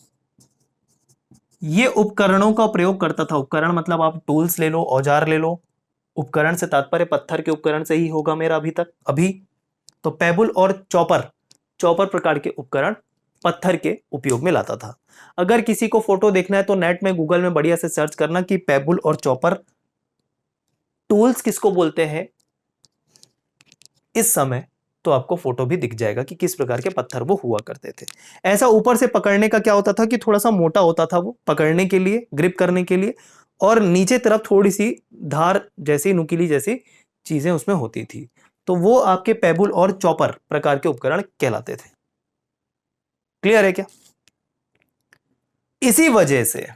ये उपकरणों का प्रयोग करता था। उपकरण मतलब आप टूल्स ले लो, औजार ले लो। उपकरण से तात्पर्य पत्थर के उपकरण से ही होगा मेरा अभी तक, अभी तो पेबल और चॉपर, चॉपर प्रकार के उपकरण पत्थर के उपयोग में लाता था। अगर किसी को फोटो देखना है तो नेट में, गूगल में बढ़िया से सर्च करना कि पेबल और चॉपर टूल्स किसको बोलते हैं इस समय, तो आपको फोटो भी दिख जाएगा कि किस प्रकार के पत्थर वो हुआ करते थे। ऐसा ऊपर से पकड़ने का क्या होता था कि थोड़ा सा मोटा होता था वो पकड़ने के लिए, ग्रिप करने के लिए, और नीचे तरफ थोड़ी सी धार जैसी, नुकीली जैसी चीजें उसमें होती थी। तो वो आपके पेबल और चॉपर प्रकार के उपकरण कहलाते थे। क्लियर है क्या? इसी वजह से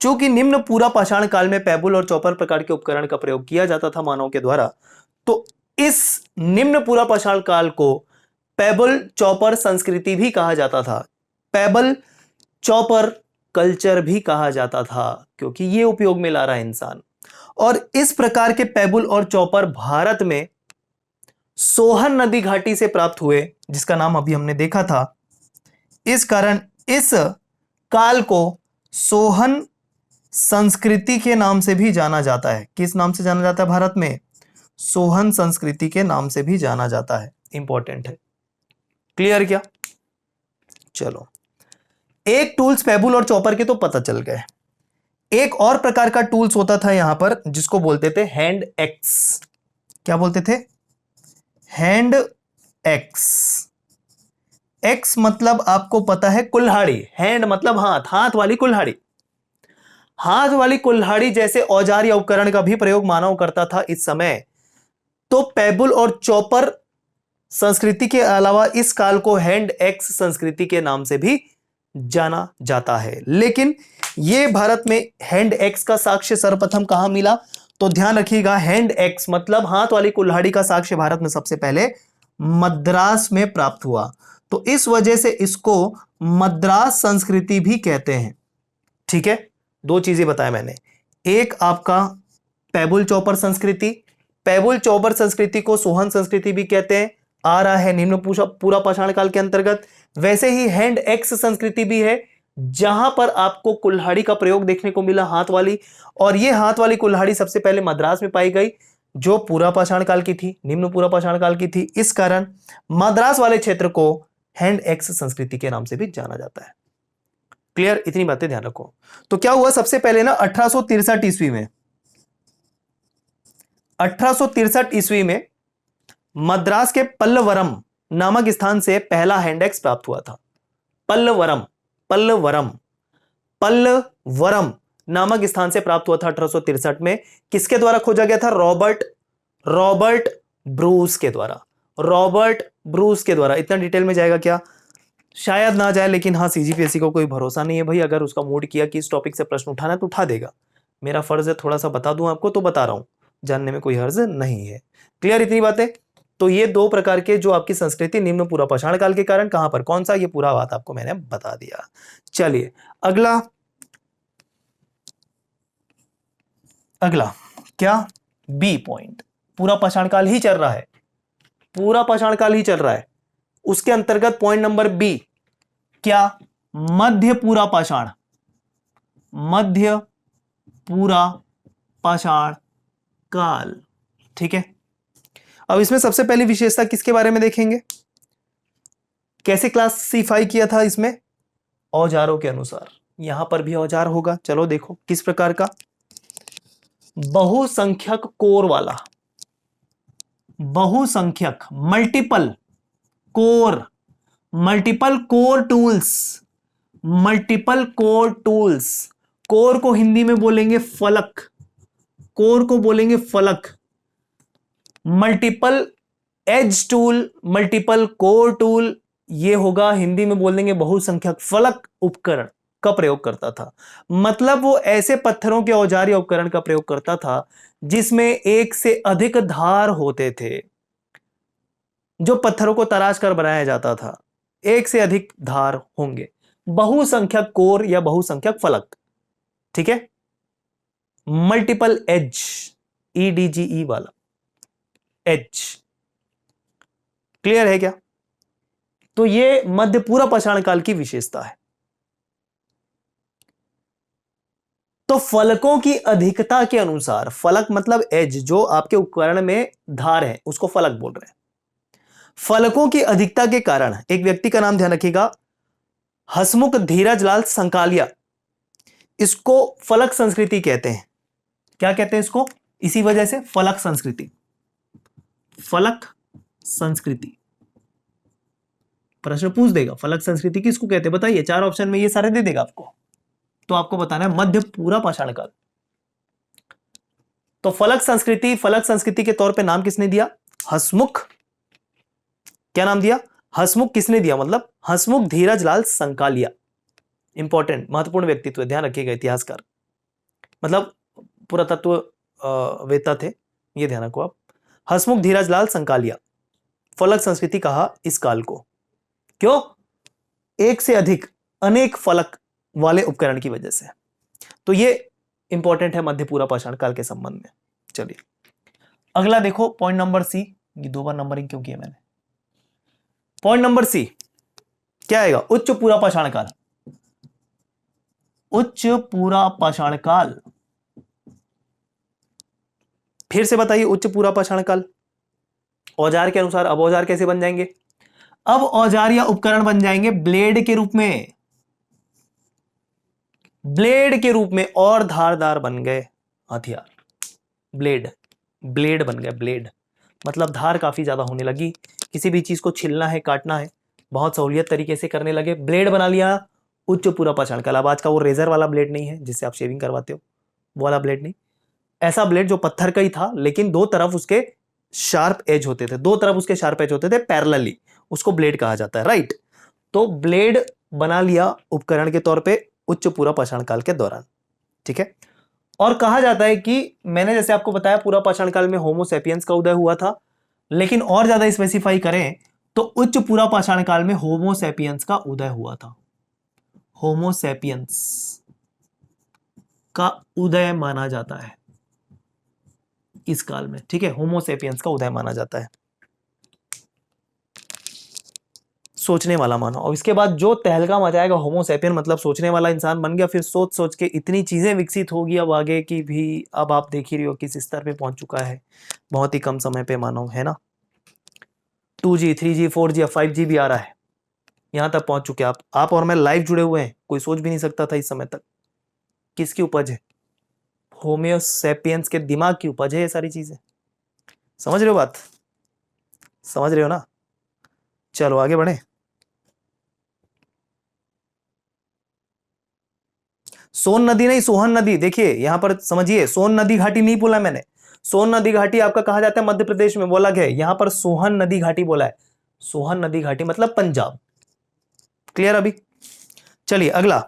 चूंकि निम्न पूरा पाषाण काल में पेबल और चॉपर प्रकार के उपकरण का प्रयोग किया जाता था मानव के द्वारा, तो इस निम्न पूरा पाषाण काल को पेबल चॉपर संस्कृति भी कहा जाता था। पेबल चॉपर कल्चर भी कहा जाता था, क्योंकि ये उपयोग में ला रहा है इंसान। और इस प्रकार के पेबल और चॉपर भारत में सोहन नदी घाटी से प्राप्त हुए, जिसका नाम अभी हमने देखा था। इस कारण इस काल को सोहन संस्कृति के नाम से भी जाना जाता है। किस नाम से जाना जाता है भारत में? सोहन संस्कृति के नाम से भी जाना जाता है। इंपॉर्टेंट है। क्लियर क्या? चलो, एक टूल्स पेबल और चॉपर के तो पता चल गए। एक और प्रकार का टूल्स होता था यहां पर जिसको बोलते थे हैंड एक्स। क्या बोलते थे? Hand axe. एक्स मतलब आपको पता है कुल्हाड़ी, हैंड मतलब हाथ, हाथ वाली कुल्हाड़ी। हाथ वाली कुल्हाड़ी जैसे औजार या उपकरण का भी प्रयोग मानव करता था इस समय। तो पेबल और चॉपर संस्कृति के अलावा इस काल को हैंड एक्स संस्कृति के नाम से भी जाना जाता है। लेकिन यह भारत में हैंड एक्स का साक्ष्य सर्वप्रथम कहां मिला? तो ध्यान रखिएगा, हैंड एक्स मतलब हाथ वाली कुल्हाड़ी का साक्ष्य भारत में सबसे पहले मद्रास में प्राप्त हुआ। तो इस वजह से इसको मद्रास संस्कृति भी कहते हैं। ठीक है, दो चीजें बताया मैंने। एक आपका पेबल चॉपर संस्कृति, पेबल चॉपर संस्कृति को सोहन संस्कृति भी कहते हैं, आ रहा है निम्न पूरा पाषाण काल के अंतर्गत। वैसे ही हैंड एक्स संस्कृति भी है, जहां पर आपको कुल्हाड़ी का प्रयोग देखने को मिला, हाथ वाली। और यह हाथ वाली कुल्हाड़ी सबसे पहले मद्रास में पाई गई, जो पूरा पाषाण काल की थी, निम्न पूरा पाषाण काल की थी। इस कारण मद्रास वाले क्षेत्र को हैंड एक्स संस्कृति के नाम से भी जाना जाता है। क्लियर? इतनी बातें ध्यान रखो। तो क्या हुआ, सबसे पहले ना 1863 ईस्वी में, 1863 ईस्वी में मद्रास के पल्लवरम नामक स्थान से पहला हैंडेक्स प्राप्त हुआ था। पल्लवरम, पल्लवरम, पल्लवरम नामक स्थान से प्राप्त हुआ था 1863 में। किसके द्वारा खोजा गया था? रॉबर्ट ब्रूस के द्वारा। रॉबर्ट ब्रूस के द्वारा। इतना डिटेल में जाएगा क्या? शायद ना जाए, लेकिन हाँ, सीजीपीएससी को कोई भरोसा नहीं है भाई। अगर उसका मूड किया कि इस टॉपिक से प्रश्न उठाना है तो उठा देगा। मेरा फर्ज है थोड़ा सा बता दूं आपको, तो बता रहा हूं, जानने में कोई हर्ज नहीं है। क्लियर इतनी बातें? तो ये दो प्रकार के जो आपकी संस्कृति निम्न पूरा पाषाण काल के कारण, कहां पर, कौन सा, ये पूरा बात आपको मैंने बता दिया। चलिए अगला क्या? B point. पूरा पाषाण काल ही चल रहा है, पूरा पाषाण काल ही चल रहा है। उसके अंतर्गत पॉइंट नंबर बी, क्या? मध्य पूरा पाषाण, मध्य पूरा पाषाण काल। ठीक है, अब इसमें सबसे पहली विशेषता किसके बारे में देखेंगे? कैसे क्लासिफाई किया था इसमें? औजारों के अनुसार। यहां पर भी औजार होगा, चलो देखो किस प्रकार का। बहुसंख्यक कोर वाला, बहुसंख्यक multiple core, multiple core tools, multiple core tools. Core को हिंदी में बोलेंगे फलक, कोर को बोलेंगे फलक। Multiple edge tool, multiple core tool, ये होगा हिंदी में बोल देंगे बहुसंख्यक फलक उपकरण का प्रयोग करता था। मतलब वो ऐसे पत्थरों के औजार या उपकरण का प्रयोग करता था जिसमें एक से अधिक धार होते थे। जो पत्थरों को तराश कर बनाया जाता था, एक से अधिक धार होंगे, बहुसंख्यक कोर या बहुसंख्यक फलक। ठीक है, मल्टीपल एज, EDGE वाला एज। क्लियर है क्या? तो ये मध्य पूरा पाषाण काल की विशेषता है। तो फलकों की अधिकता के अनुसार, फलक मतलब एज, जो आपके उपकरण में धार है उसको फलक बोल रहे हैं। फलकों की अधिकता के कारण एक व्यक्ति का नाम ध्यान रखिएगा, हसमुख धीरजलाल संकालिया, इसको फलक संस्कृति कहते हैं। क्या कहते हैं इसको? इसी वजह से फलक संस्कृति, फलक संस्कृति। प्रश्न पूछ देगा फलक संस्कृति किसको कहते हैं, बताइए। 4 ऑप्शन में ये सारे दे देगा आपको, तो आपको बताना है मध्य पूरा पाषाण काल। तो फलक संस्कृति, फलक संस्कृति के तौर पे नाम किसने दिया? हसमुख। क्या नाम दिया? हसमुख। किसने दिया? मतलब हसमुख धीरजलाल संकालिया। इंपॉर्टेंट, महत्वपूर्ण व्यक्तित्व, ध्यान रखिएगा, इतिहासकार, मतलब पुरातत्व वेता थे, ये ध्यान रखो आप। हसमुख धीरजलाल संकालिया, फलक संस्कृति कहा इस काल को। क्यों? एक से अधिक, अनेक फलक वाले उपकरण की वजह से। तो ये इंपॉर्टेंट है मध्य पूरा पाषाण काल के संबंध में। चलिए अगला देखो, पॉइंट नंबर सी। ये 2 बार नंबरिंग क्यों किया मैंने? पॉइंट नंबर सी क्या आएगा? उच्च पूरा पाषाण काल। उच्च पूरा पाषाण काल, फिर से बताइए, उच्च पूरा पाषाण काल। औजार के अनुसार। अब औजार कैसे बन जाएंगे? अब औजार या उपकरण बन जाएंगे ब्लेड के रूप में, ब्लेड के रूप में, और धारदार बन गए हथियार। ब्लेड, ब्लेड बन गया, ब्लेड मतलब धार काफी ज्यादा होने लगी। किसी भी चीज को छिलना है, काटना है, बहुत सहूलियत तरीके से करने लगे, ब्लेड बना लिया उच्च पूरा पाषाण काल। अब आज का वो रेजर वाला ब्लेड नहीं है जिससे आप शेविंग करवाते हो, वो वाला ब्लेड नहीं। ऐसा ब्लेड जो पत्थर का ही था, लेकिन 2 तरफ उसके शार्प एज होते थे, 2 तरफ उसके शार्प एज होते थे पैरेलली, उसको ब्लेड कहा जाता है, राइट। तो ब्लेड बना लिया उपकरण के तौर पे उच्च पूरा पाषाण काल के दौरान। ठीक है, और कहा जाता है कि मैंने जैसे आपको बताया पूरा पाषाण काल में होमो सैपियंस का उदय हुआ था, लेकिन और ज्यादा स्पेसिफाई करें तो उच्च पूरा पाषाण काल में होमो सैपियंस का उदय हुआ था। होमो सैपियंस का उदय माना जाता है इस काल में। ठीक है, होमो सैपियंस का उदय माना जाता है, सोचने वाला मानो। और इसके बाद जो तहलका मचाएगा होमो सैपियन, मतलब सोचने वाला इंसान बन गया, फिर सोच सोच के इतनी चीजें विकसित होगी अब आगे की भी, अब आप देख ही रहे हो किस स्तर पे पहुंच चुका है, बहुत ही कम समय पे मानव, है ना। 2G 3G 4G 5G भी आ रहा है, यहां तक पहुंच चुके आप और मैं लाइव जुड़े हुए हैं। कोई सोच भी नहीं सकता था इस समय तक। किसकी उपज है? होमो सैपियंस के दिमाग की उपज है ये सारी चीजें। समझ रहे हो बात? समझ रहे हो ना? चलो आगे बढ़े। सोन नदी नहीं, सोहन नदी। देखिए यहां पर समझिए, सोन नदी घाटी नहीं बोला मैंने। सोन नदी घाटी आपका कहा जाता है मध्य प्रदेश में, वो अलग है। यहां पर सोहन नदी घाटी बोला है। सोहन नदी घाटी मतलब पंजाब। क्लियर अभी? चलिए अगला,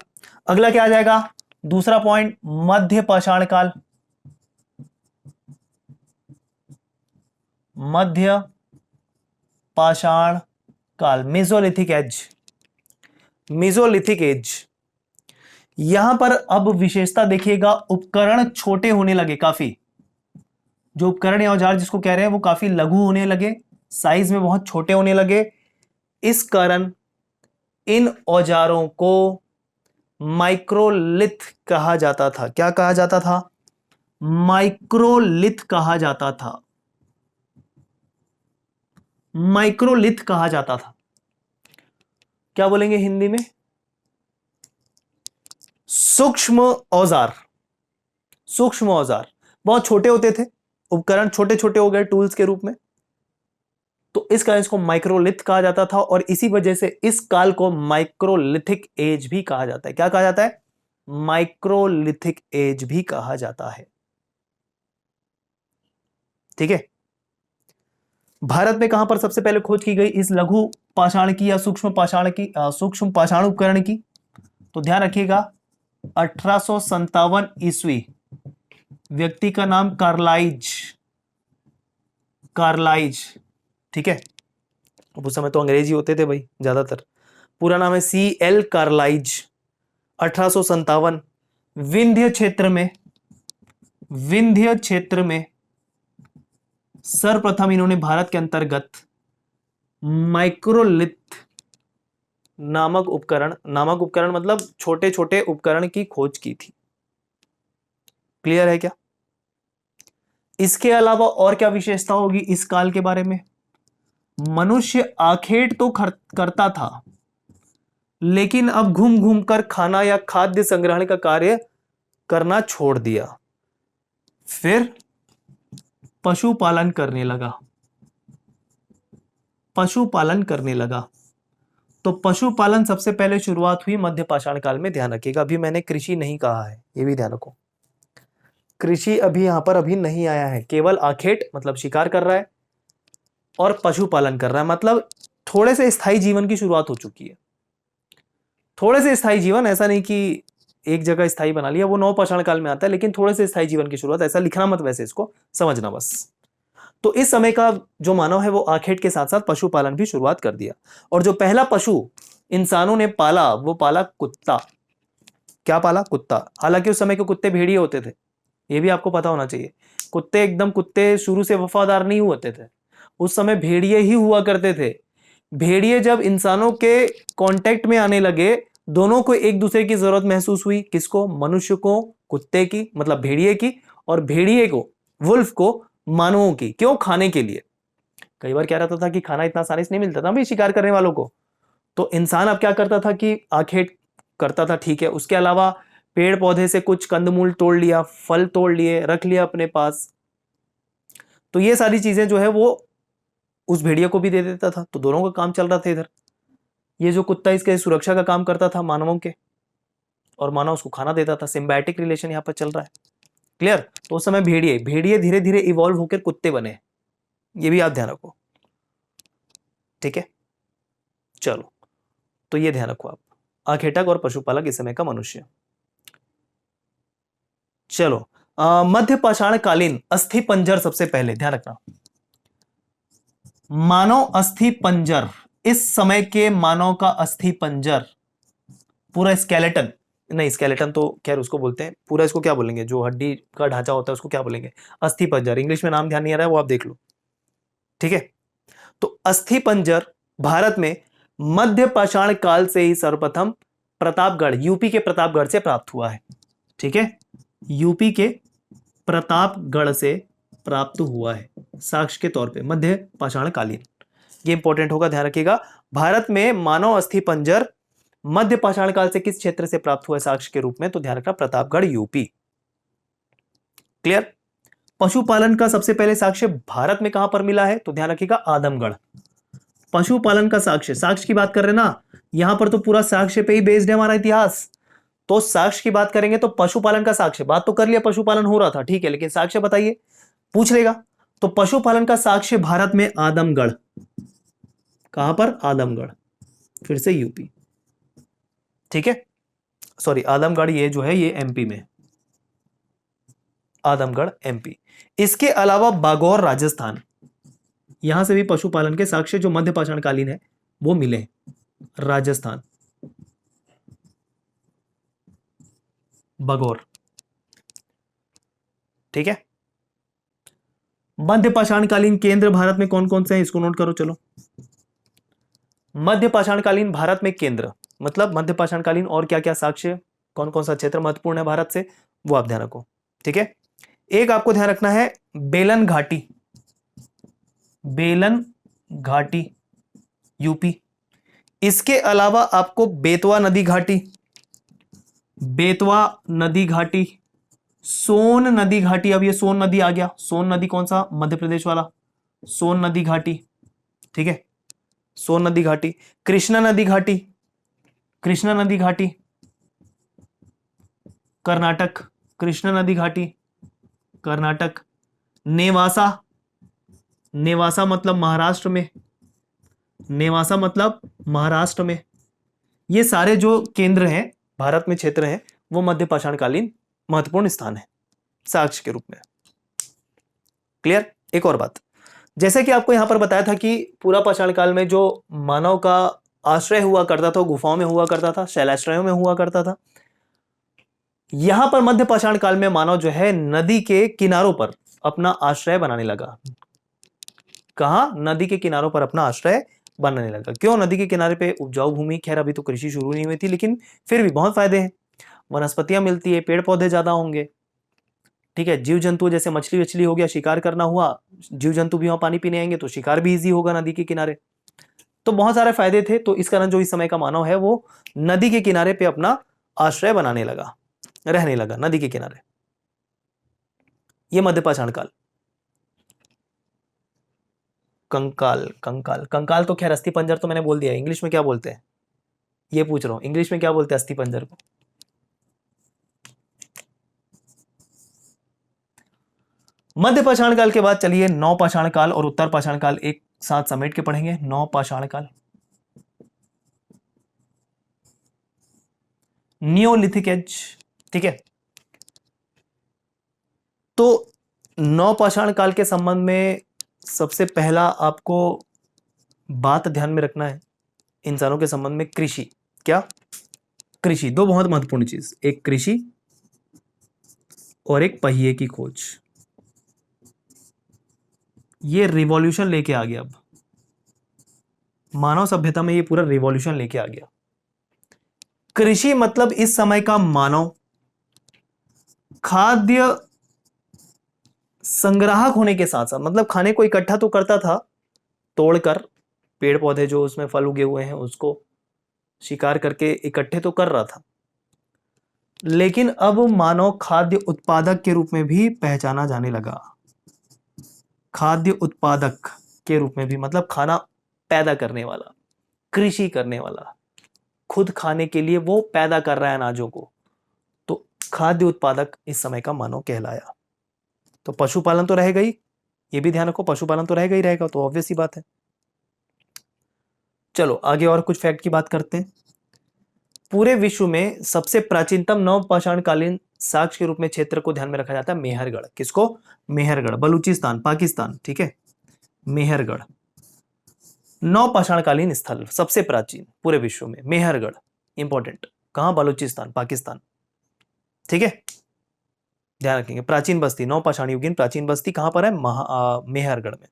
अगला क्या आ जाएगा? दूसरा पॉइंट, मध्य पाषाण काल। मध्य पाषाण काल, मेसोलिथिक एज, मेसोलिथिक एज। यहां पर अब विशेषता देखिएगा, उपकरण छोटे होने लगे काफी। जो उपकरण या औजार जिसको कह रहे हैं वो काफी लघु होने लगे, साइज में बहुत छोटे होने लगे। इस कारण इन औजारों को माइक्रोलिथ कहा जाता था। क्या कहा जाता था? माइक्रोलिथ कहा जाता था। माइक्रोलिथ कहा जाता था। क्या बोलेंगे हिंदी में? सूक्ष्म औजार। सूक्ष्म औजार बहुत छोटे होते थे, उपकरण छोटे छोटे हो गए टूल्स के रूप में, तो इस कारण इसको माइक्रोलिथ कहा जाता था और इसी वजह से इस काल को माइक्रोलिथिक एज भी कहा जाता है। क्या कहा जाता है? माइक्रोलिथिक एज भी कहा जाता है। ठीक है। भारत में कहां पर सबसे पहले खोज की गई इस लघु पाषाण की या सूक्ष्म पाषाण की, सूक्ष्म पाषाण उपकरण की? तो ध्यान रखिएगा 1857 ईस्वी। व्यक्ति का नाम कार्लाइज। कार्लाइज। ठीक है। अब उस समय तो अंग्रेजी होते थे भाई ज्यादातर। पूरा नाम है CL कार्लाइज। 1857 विंध्य क्षेत्र में, विंध्य क्षेत्र में सर्वप्रथम इन्होंने भारत के अंतर्गत माइक्रोलिथ नामक उपकरण, नामक उपकरण मतलब छोटे छोटे उपकरण की खोज की थी। क्लियर है क्या? इसके अलावा और क्या विशेषता होगी इस काल के बारे में? मनुष्य आखेट तो करता था, लेकिन अब घूम घूम कर खाना या खाद्य संग्रहण का कार्य करना छोड़ दिया। फिर पशुपालन करने लगा। पशुपालन करने लगा। तो पशुपालन सबसे पहले शुरुआत हुई मध्य पाषाण काल में। ध्यान रखिएगा, अभी मैंने कृषि नहीं कहा है, ये भी ध्यान रखो। कृषि अभी यहां पर अभी नहीं आया है, केवल आखेट मतलब शिकार कर रहा है और पशुपालन कर रहा है, मतलब थोड़े से स्थायी जीवन की शुरुआत हो चुकी है। थोड़े से स्थायी जीवन, ऐसा नहीं कि एक जगह स्थायी बना लिया, वो नवपाषाण काल में आता है, लेकिन थोड़े से स्थायी जीवन की शुरुआत, ऐसा लिखना मत, वैसे इसको समझना बस। तो इस समय का जो मानव है वो आखेट के साथ साथ पशुपालन भी शुरुआत कर दिया। और जो पहला पशु इंसानों ने पाला वो पाला कुत्ता। क्या पाला? कुत्ता। हालांकि उस समय के कुत्ते भेड़िए होते थे, ये भी आपको पता होना चाहिए। कुत्ते एकदम कुत्ते शुरू से वफादार नहीं होते थे, उस समय भेड़िए ही हुआ करते थे। भेड़िए जब इंसानों के कांटेक्ट में आने लगे, दोनों को एक दूसरे की जरूरत महसूस हुई। किसको? मनुष्य को कुत्ते की, मतलब भेड़िए की, और भेड़िए को, वुल्फ को, मानवों की। क्यों? खाने के लिए। कई बार क्या रहता था कि खाना इतना आसानी से नहीं मिलता था भाई शिकार करने वालों को, तो इंसान अब क्या करता था कि आखेट करता था, ठीक है, उसके अलावा पेड़ पौधे से कुछ कंदमूल तोड़ लिया, फल तोड़ लिए, रख लिया अपने पास। तो ये सारी चीजें जो है वो उस भेड़िया को भी दे देता था, तो दोनों का काम चल रहा था इधर। ये जो कुत्ता इसके सुरक्षा का काम करता था मानवों के, और मानव उसको खाना देता था। सिम्बायोटिक रिलेशन यहां पर चल रहा है। क्लियर? तो उस समय भेड़िए भेड़िए धीरे धीरे इवॉल्व होकर कुत्ते बने, ये भी आप ध्यान रखो। ठीक है, चलो, तो ये ध्यान रखो आप, आखेटक और पशुपालक इस समय का मनुष्य। चलो, मध्य पाषाण कालीन अस्थि पंजर सबसे पहले ध्यान रखना। मानव अस्थि पंजर, इस समय के मानव का अस्थि पंजर, पूरा स्केलेटन, नहीं स्केलेटन तो खैर उसको बोलते हैं, पूरा इसको क्या बोलेंगे, जो हड्डी का ढांचा होता है उसको क्या बोलेंगे? अस्थि पंजर। इंग्लिश में नाम ध्यान नहीं आ रहा है, वो आप देख लो। ठीक है, तो अस्थि पंजर भारत में मध्य पाषाण काल से ही सर्वप्रथम प्रतापगढ़, यूपी के प्रतापगढ़ से प्राप्त हुआ है। ठीक है, यूपी के प्रतापगढ़ से प्राप्त हुआ है साक्ष्य के तौर पे, मध्य पाषाण कालीन। ये इंपॉर्टेंट होगा, ध्यान रखिएगा। भारत में मानव अस्थि पंजर मध्य पाषाण काल से किस क्षेत्र से प्राप्त हुआ है साक्ष्य के रूप में? तो ध्यान रखना, प्रतापगढ़, यूपी। क्लियर? पशुपालन का सबसे पहले साक्ष्य भारत में कहां पर मिला है? तो ध्यान रखिएगा, आदमगढ़। पशुपालन का साक्ष्य, साक्ष्य की बात कर रहे हैं ना, यहां पर तो पूरा साक्ष्य पे ही बेस्ड है हमारा इतिहास। तो साक्ष्य की बात करेंगे तो पशुपालन का साक्ष्य, बात तो कर लिया पशुपालन हो रहा था, ठीक है, लेकिन साक्ष्य बताइए, पूछ लेगा। तो पशुपालन का साक्ष्य भारत में आदमगढ़। कहां पर? आदमगढ़, फिर से यूपी। ठीक है, सॉरी आदमगढ़ ये जो है ये एमपी में, आदमगढ़ एमपी। इसके अलावा बागौर राजस्थान, यहां से भी पशुपालन के साक्ष्य जो मध्य पाषाण कालीन है वो मिले, राजस्थान, बागौर। ठीक है, मध्य पाषाण कालीन केंद्र भारत में कौन कौन से हैं इसको नोट करो। चलो, मध्य पाषाणकालीन भारत में केंद्र, मतलब मध्य पाषाणकालीन और क्या क्या साक्ष्य, कौन कौन सा क्षेत्र महत्वपूर्ण है भारत से, वो आप ध्यान रखो। ठीक है, एक आपको ध्यान रखना है बेलन घाटी, बेलन घाटी यूपी। इसके अलावा आपको बेतवा नदी घाटी, बेतवा नदी घाटी, सोन नदी घाटी, अब ये सोन नदी आ गया, सोन नदी कौन सा, मध्य प्रदेश वाला, सोन नदी घाटी। ठीक है, सोन नदी घाटी, कृष्णा नदी घाटी, कृष्णा नदी घाटी कर्नाटक, कृष्णा नदी घाटी कर्नाटक, नेवासा, नेवासा मतलब महाराष्ट्र में, नेवासा मतलब महाराष्ट्र में। ये सारे जो केंद्र हैं भारत में, क्षेत्र हैं, वो मध्य पाषाणकालीन महत्वपूर्ण स्थान है साक्ष्य के रूप में। क्लियर। एक और बात, जैसे कि आपको यहां पर बताया था कि पूरा पाषाण काल में जो मानव का आश्रय हुआ करता था, गुफाओं में हुआ करता था, शैलाश्रयों में हुआ करता था। यहां पर मध्य पाषाण काल में मानव जो है नदी के किनारों पर अपना आश्रय बनाने लगा। कहां, नदी के किनारों पर अपना आश्रय बनाने लगा। क्यों, नदी के किनारे पे उपजाऊ भूमि, खैर अभी तो कृषि शुरू नहीं हुई थी, लेकिन फिर भी बहुत फायदे हैं, वनस्पतियां मिलती है, पेड़ पौधे ज्यादा होंगे। ठीक है, जीव जंतु जैसे मछली वछली हो गया, शिकार करना हुआ, जीव जंतु भी वहां पानी पीने आएंगे तो शिकार भी इजी होगा नदी के किनारे। तो बहुत सारे फायदे थे, तो इस कारण जो इस समय का मानव है वो नदी के किनारे पे अपना आश्रय बनाने लगा, रहने लगा नदी के किनारे। ये मध्य पाषाण काल। कंकाल, कंकाल, कंकाल तो खैर अस्थि पंजर तो मैंने बोल दिया, इंग्लिश में क्या बोलते हैं ये पूछ रहा हूं, इंग्लिश में क्या बोलते हैं अस्थि पंजर को। मध्य पाषाण काल के बाद चलिए नौ पाषाण काल और उत्तर पाषाण काल एक साथ समेट के पढ़ेंगे। नौ पाषाण काल, नियोलिथिक एज। ठीक है, तो नौ पाषाण काल के संबंध में सबसे पहला आपको बात ध्यान में रखना है इंसानों के संबंध में, कृषि। क्या, कृषि। दो बहुत महत्वपूर्ण चीज, एक कृषि और एक पहिए की खोज। ये रिवॉल्यूशन लेके आ गया, अब मानव सभ्यता में ये पूरा रिवॉल्यूशन लेके आ गया। कृषि मतलब इस समय का मानव खाद्य संग्राहक होने के साथ साथ, मतलब खाने को इकट्ठा तो करता था तोड़कर, पेड़ पौधे जो उसमें फल उगे हुए हैं उसको शिकार करके इकट्ठे तो कर रहा था, लेकिन अब मानव खाद्य उत्पादक के रूप में भी पहचाना जाने लगा। खाद्य उत्पादक के रूप में भी, मतलब खाना पैदा करने वाला, कृषि करने वाला, खुद खाने के लिए वो पैदा कर रहा है अनाजों को, तो खाद्य उत्पादक इस समय का मानव कहलाया। तो पशुपालन तो रहेगा ही, ये भी ध्यान रखो, पशुपालन तो रहेगा ही रहेगा, तो ऑब्वियस सी बात है। चलो आगे और कुछ फैक्ट की बात करते हैं। पूरे विश्व में सबसे प्राचीनतम नवपाषाणकालीन साक्ष्य के रूप में क्षेत्र को ध्यान में रखा जाता है मेहरगढ़। किसको, मेहरगढ़, बलूचिस्तान, पाकिस्तान। ठीक है, मेहरगढ़ नवपाषाणकालीन स्थल सबसे प्राचीन पूरे विश्व में, मेहरगढ़ इंपॉर्टेंट। कहां, बलूचिस्तान, पाकिस्तान। ठीक है, ध्यान रखेंगे। प्राचीन बस्ती, नवपाषाण युगीन प्राचीन बस्ती कहां पर है, मेहरगढ़ में।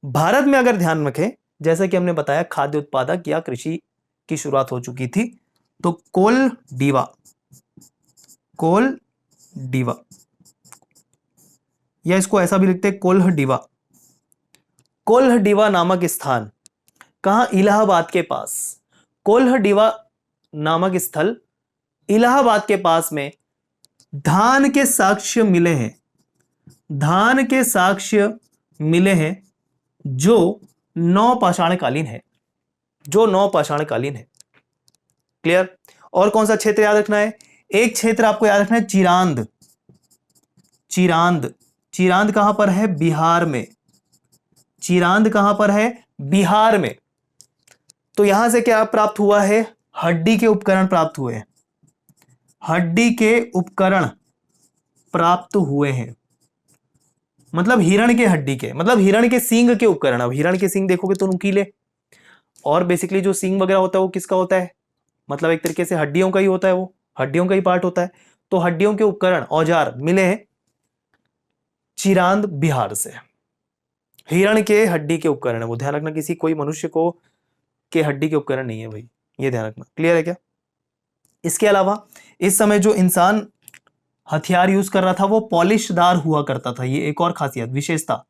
भारत में अगर ध्यान रखें, जैसा कि हमने बताया खाद्य उत्पादक या कृषि की शुरुआत हो चुकी थी, तो कोलडीवा, कोलडीवा, या इसको ऐसा भी लिखते हैं कोल्हडीवा, कोल्हडीवा नामक स्थान कहां, इलाहाबाद के पास। कोल्हडीवा नामक स्थल इलाहाबाद के पास में धान के साक्ष्य मिले हैं, धान के साक्ष्य मिले हैं जो नवपाषाणकालीन है, जो नवपाषाणकालीन है। क्लियर। और कौन सा क्षेत्र याद रखना है, एक क्षेत्र आपको याद रखना है चिरांद, चिरांद, चिरांद कहां पर है, बिहार में। चिरांद कहां पर है, बिहार में। तो यहां से क्या प्राप्त हुआ है, हड्डी के उपकरण प्राप्त हुए हैं, हड्डी के उपकरण प्राप्त हुए हैं, मतलब हिरण के हड्डी के, मतलब हिरण के सींग के उपकरण। अब हिरण के सींग देखोगे तो नुकीले, और बेसिकली जो सींग वगैरह होता है वो किसका होता है, मतलब एक तरीके से हड्डियों का ही होता है, वो हड्डियों का ही पार्ट होता है। तो हड्डियों के उपकरण, औजार मिले हैं चिरांद, बिहार से। हिरण के हड्डी के उपकरण है वो, ध्यान रखना, किसी कोई मनुष्य को के हड्डी के उपकरण नहीं है भाई, ये ध्यान रखना। क्लियर है क्या? इसके अलावा इस समय जो इंसान हथियार यूज कर रहा था वो पॉलिशदार हुआ करता था। ये एक और खासियत विशेषता,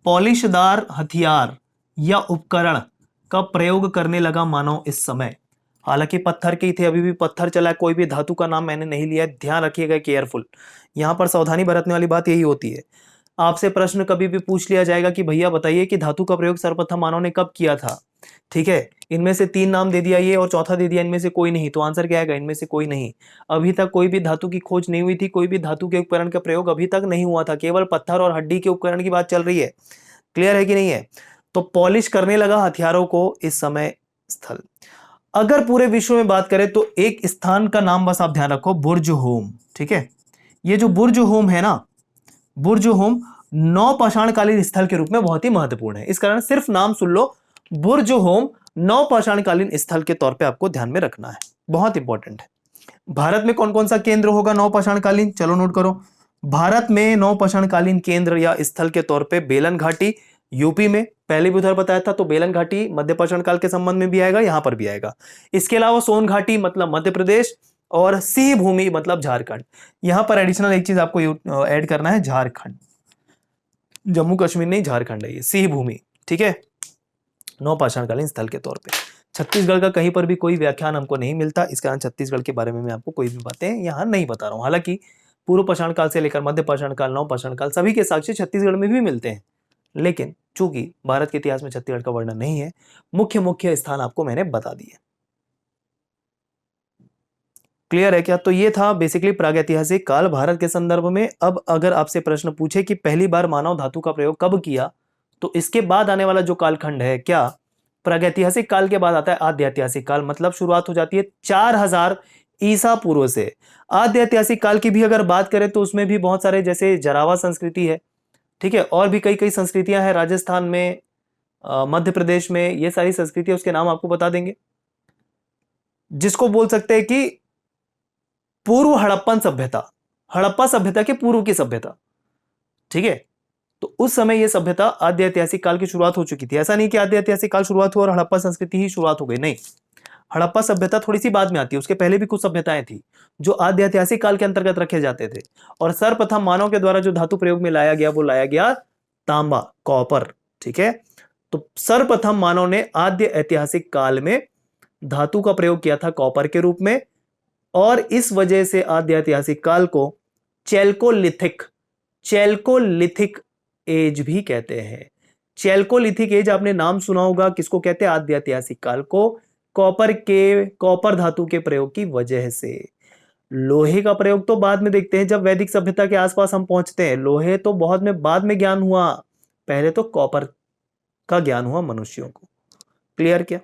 पॉलिशदार हथियार या उपकरण का प्रयोग करने लगा मानव इस समय। हालांकि पत्थर के ही थे, अभी भी पत्थर चला है, कोई भी धातु का नाम मैंने नहीं लिया है, ध्यान रखिएगा, केयरफुल। यहां पर सावधानी बरतने वाली बात यही होती है। आपसे प्रश्न कभी भी पूछ लिया जाएगा कि भैया बताइए कि धातु का प्रयोग सर्वप्रथम मानव ने कब किया था, ठीक है, इनमें से 3 नाम दे दिया ये और चौथा दे दिया इनमें से कोई नहीं, तो आंसर क्या आएगा? इनमें से कोई नहीं। अभी तक कोई भी धातु की खोज नहीं हुई थी, कोई भी धातु के उपकरण का प्रयोग अभी तक नहीं हुआ था, केवल पत्थर और हड्डी के उपकरण की बात चल रही है। क्लियर है कि नहीं है? तो पॉलिश करने लगा हथियारों को इस समय स्थल। अगर पूरे विश्व में बात करें तो एक स्थान का नाम बस आप ध्यान रखो, बुर्ज होम, ठीक है। ये जो बुर्ज होम है ना, बुर्ज होम नौपाषाणकालीन स्थल के रूप में बहुत ही महत्वपूर्ण है। इस कारण सिर्फ नाम सुन लो, बुर्ज होम नौपाषाणकालीन स्थल के तौर पे आपको ध्यान में रखना है, बहुत इंपॉर्टेंट है। भारत में कौन कौन सा केंद्र होगा नौपाषाणकालीन, चलो नोट करो। भारत में नौपाषाणकालीन केंद्र या स्थल के तौर पे बेलन घाटी यूपी में, पहले भी उधर बताया था, तो बेलन घाटी मध्यपाषाण काल के संबंध में भी आएगा, यहां पर भी आएगा। इसके अलावा सोन घाटी मतलब मध्य प्रदेश और सिंह भूमि मतलब झारखंड। यहां पर एडिशनल एक चीज आपको ऐड करना है, झारखंड, जम्मू कश्मीर नहीं, झारखंड है ये, सिंह भूमि, ठीक है, नौपाषाणकालीन स्थल के तौर पे। छत्तीसगढ़ का कहीं पर भी कोई व्याख्यान हमको नहीं मिलता, इस कारण छत्तीसगढ़ के बारे में मैं आपको कोई भी बातें यहां नहीं बता रहा हूं। हालांकि पूर्व पाषाण काल से लेकर मध्य पाषाण काल, नवपाषाण काल सभी के साक्ष्य छत्तीसगढ़ में भी मिलते हैं, लेकिन चूंकि भारत के इतिहास में छत्तीसगढ़ का वर्णन नहीं है, मुख्य मुख्य स्थान आपको मैंने बता दिए। क्लियर है क्या? तो ये था बेसिकली प्रागैतिहासिक काल भारत के संदर्भ में। अब अगर आपसे प्रश्न पूछे कि पहली बार मानव धातु का प्रयोग कब किया, तो इसके बाद आने वाला जो कालखंड है, क्या प्रागैतिहासिक काल के बाद आता है आद्य ऐतिहासिक काल, मतलब शुरुआत हो जाती है 4000 ईसा पूर्व से। आद्य ऐतिहासिक काल की भी अगर बात करें तो उसमें भी बहुत सारे, जैसे जरावा संस्कृति है, ठीक है, और भी कई कई संस्कृतियां हैं राजस्थान में, मध्य प्रदेश में, ये सारी संस्कृतियां, उसके नाम आपको बता देंगे, जिसको बोल सकते हैं कि पूर्व हड़प्पन सभ्यता, हड़प्पा सभ्यता के पूर्व की सभ्यता, ठीक है। तो उस समय यह सभ्यता आद्य ऐतिहासिक काल की शुरुआत हो चुकी थी। ऐसा नहीं कि आद्य ऐतिहासिक काल शुरुआत हुआ और हड़प्पा संस्कृति ही शुरुआत हो गई, नहीं, हड़प्पा सभ्यता थोड़ी सी बाद में आती है, उसके पहले भी कुछ सभ्यताएं थी जो आद्य ऐतिहासिक काल के अंतर्गत रखे जाते थे। और सर्वप्रथम मानव के द्वारा जो धातु प्रयोग में लाया गया वो लाया गया तांबा, कॉपर, ठीक है। तो सर्वप्रथम मानव ने आद्य ऐतिहासिक काल में धातु का प्रयोग किया था कॉपर के रूप में, और इस वजह से आद्य ऐतिहासिक काल को चैल्कोलिथिक, चैल्कोलिथिक एज भी कहते हैं। चैल्कोलिथिक एज आपने नाम सुना होगा, किसको कहते हैं? आद्य ऐतिहासिक काल को, कॉपर धातु के प्रयोग की वजह से। लोहे का प्रयोग तो बाद में देखते हैं, जब वैदिक सभ्यता के आसपास हम पहुंचते हैं। लोहे तो बहुत में बाद में ज्ञान हुआ, पहले तो कॉपर का ज्ञान हुआ मनुष्यों को। क्लियर क्या?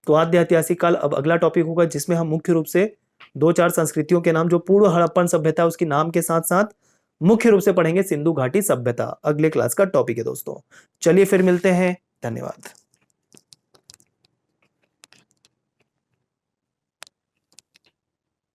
तो आद्य ऐतिहासिक काल अब अगला टॉपिक होगा, जिसमें हम मुख्य रूप से 2-4 संस्कृतियों के नाम, जो पूर्व हड़प्पन सभ्यता उसके नाम के साथ साथ मुख्य रूप से पढ़ेंगे सिंधु घाटी सभ्यता। अगले क्लास का टॉपिक है दोस्तों। चलिए फिर मिलते हैं, धन्यवाद।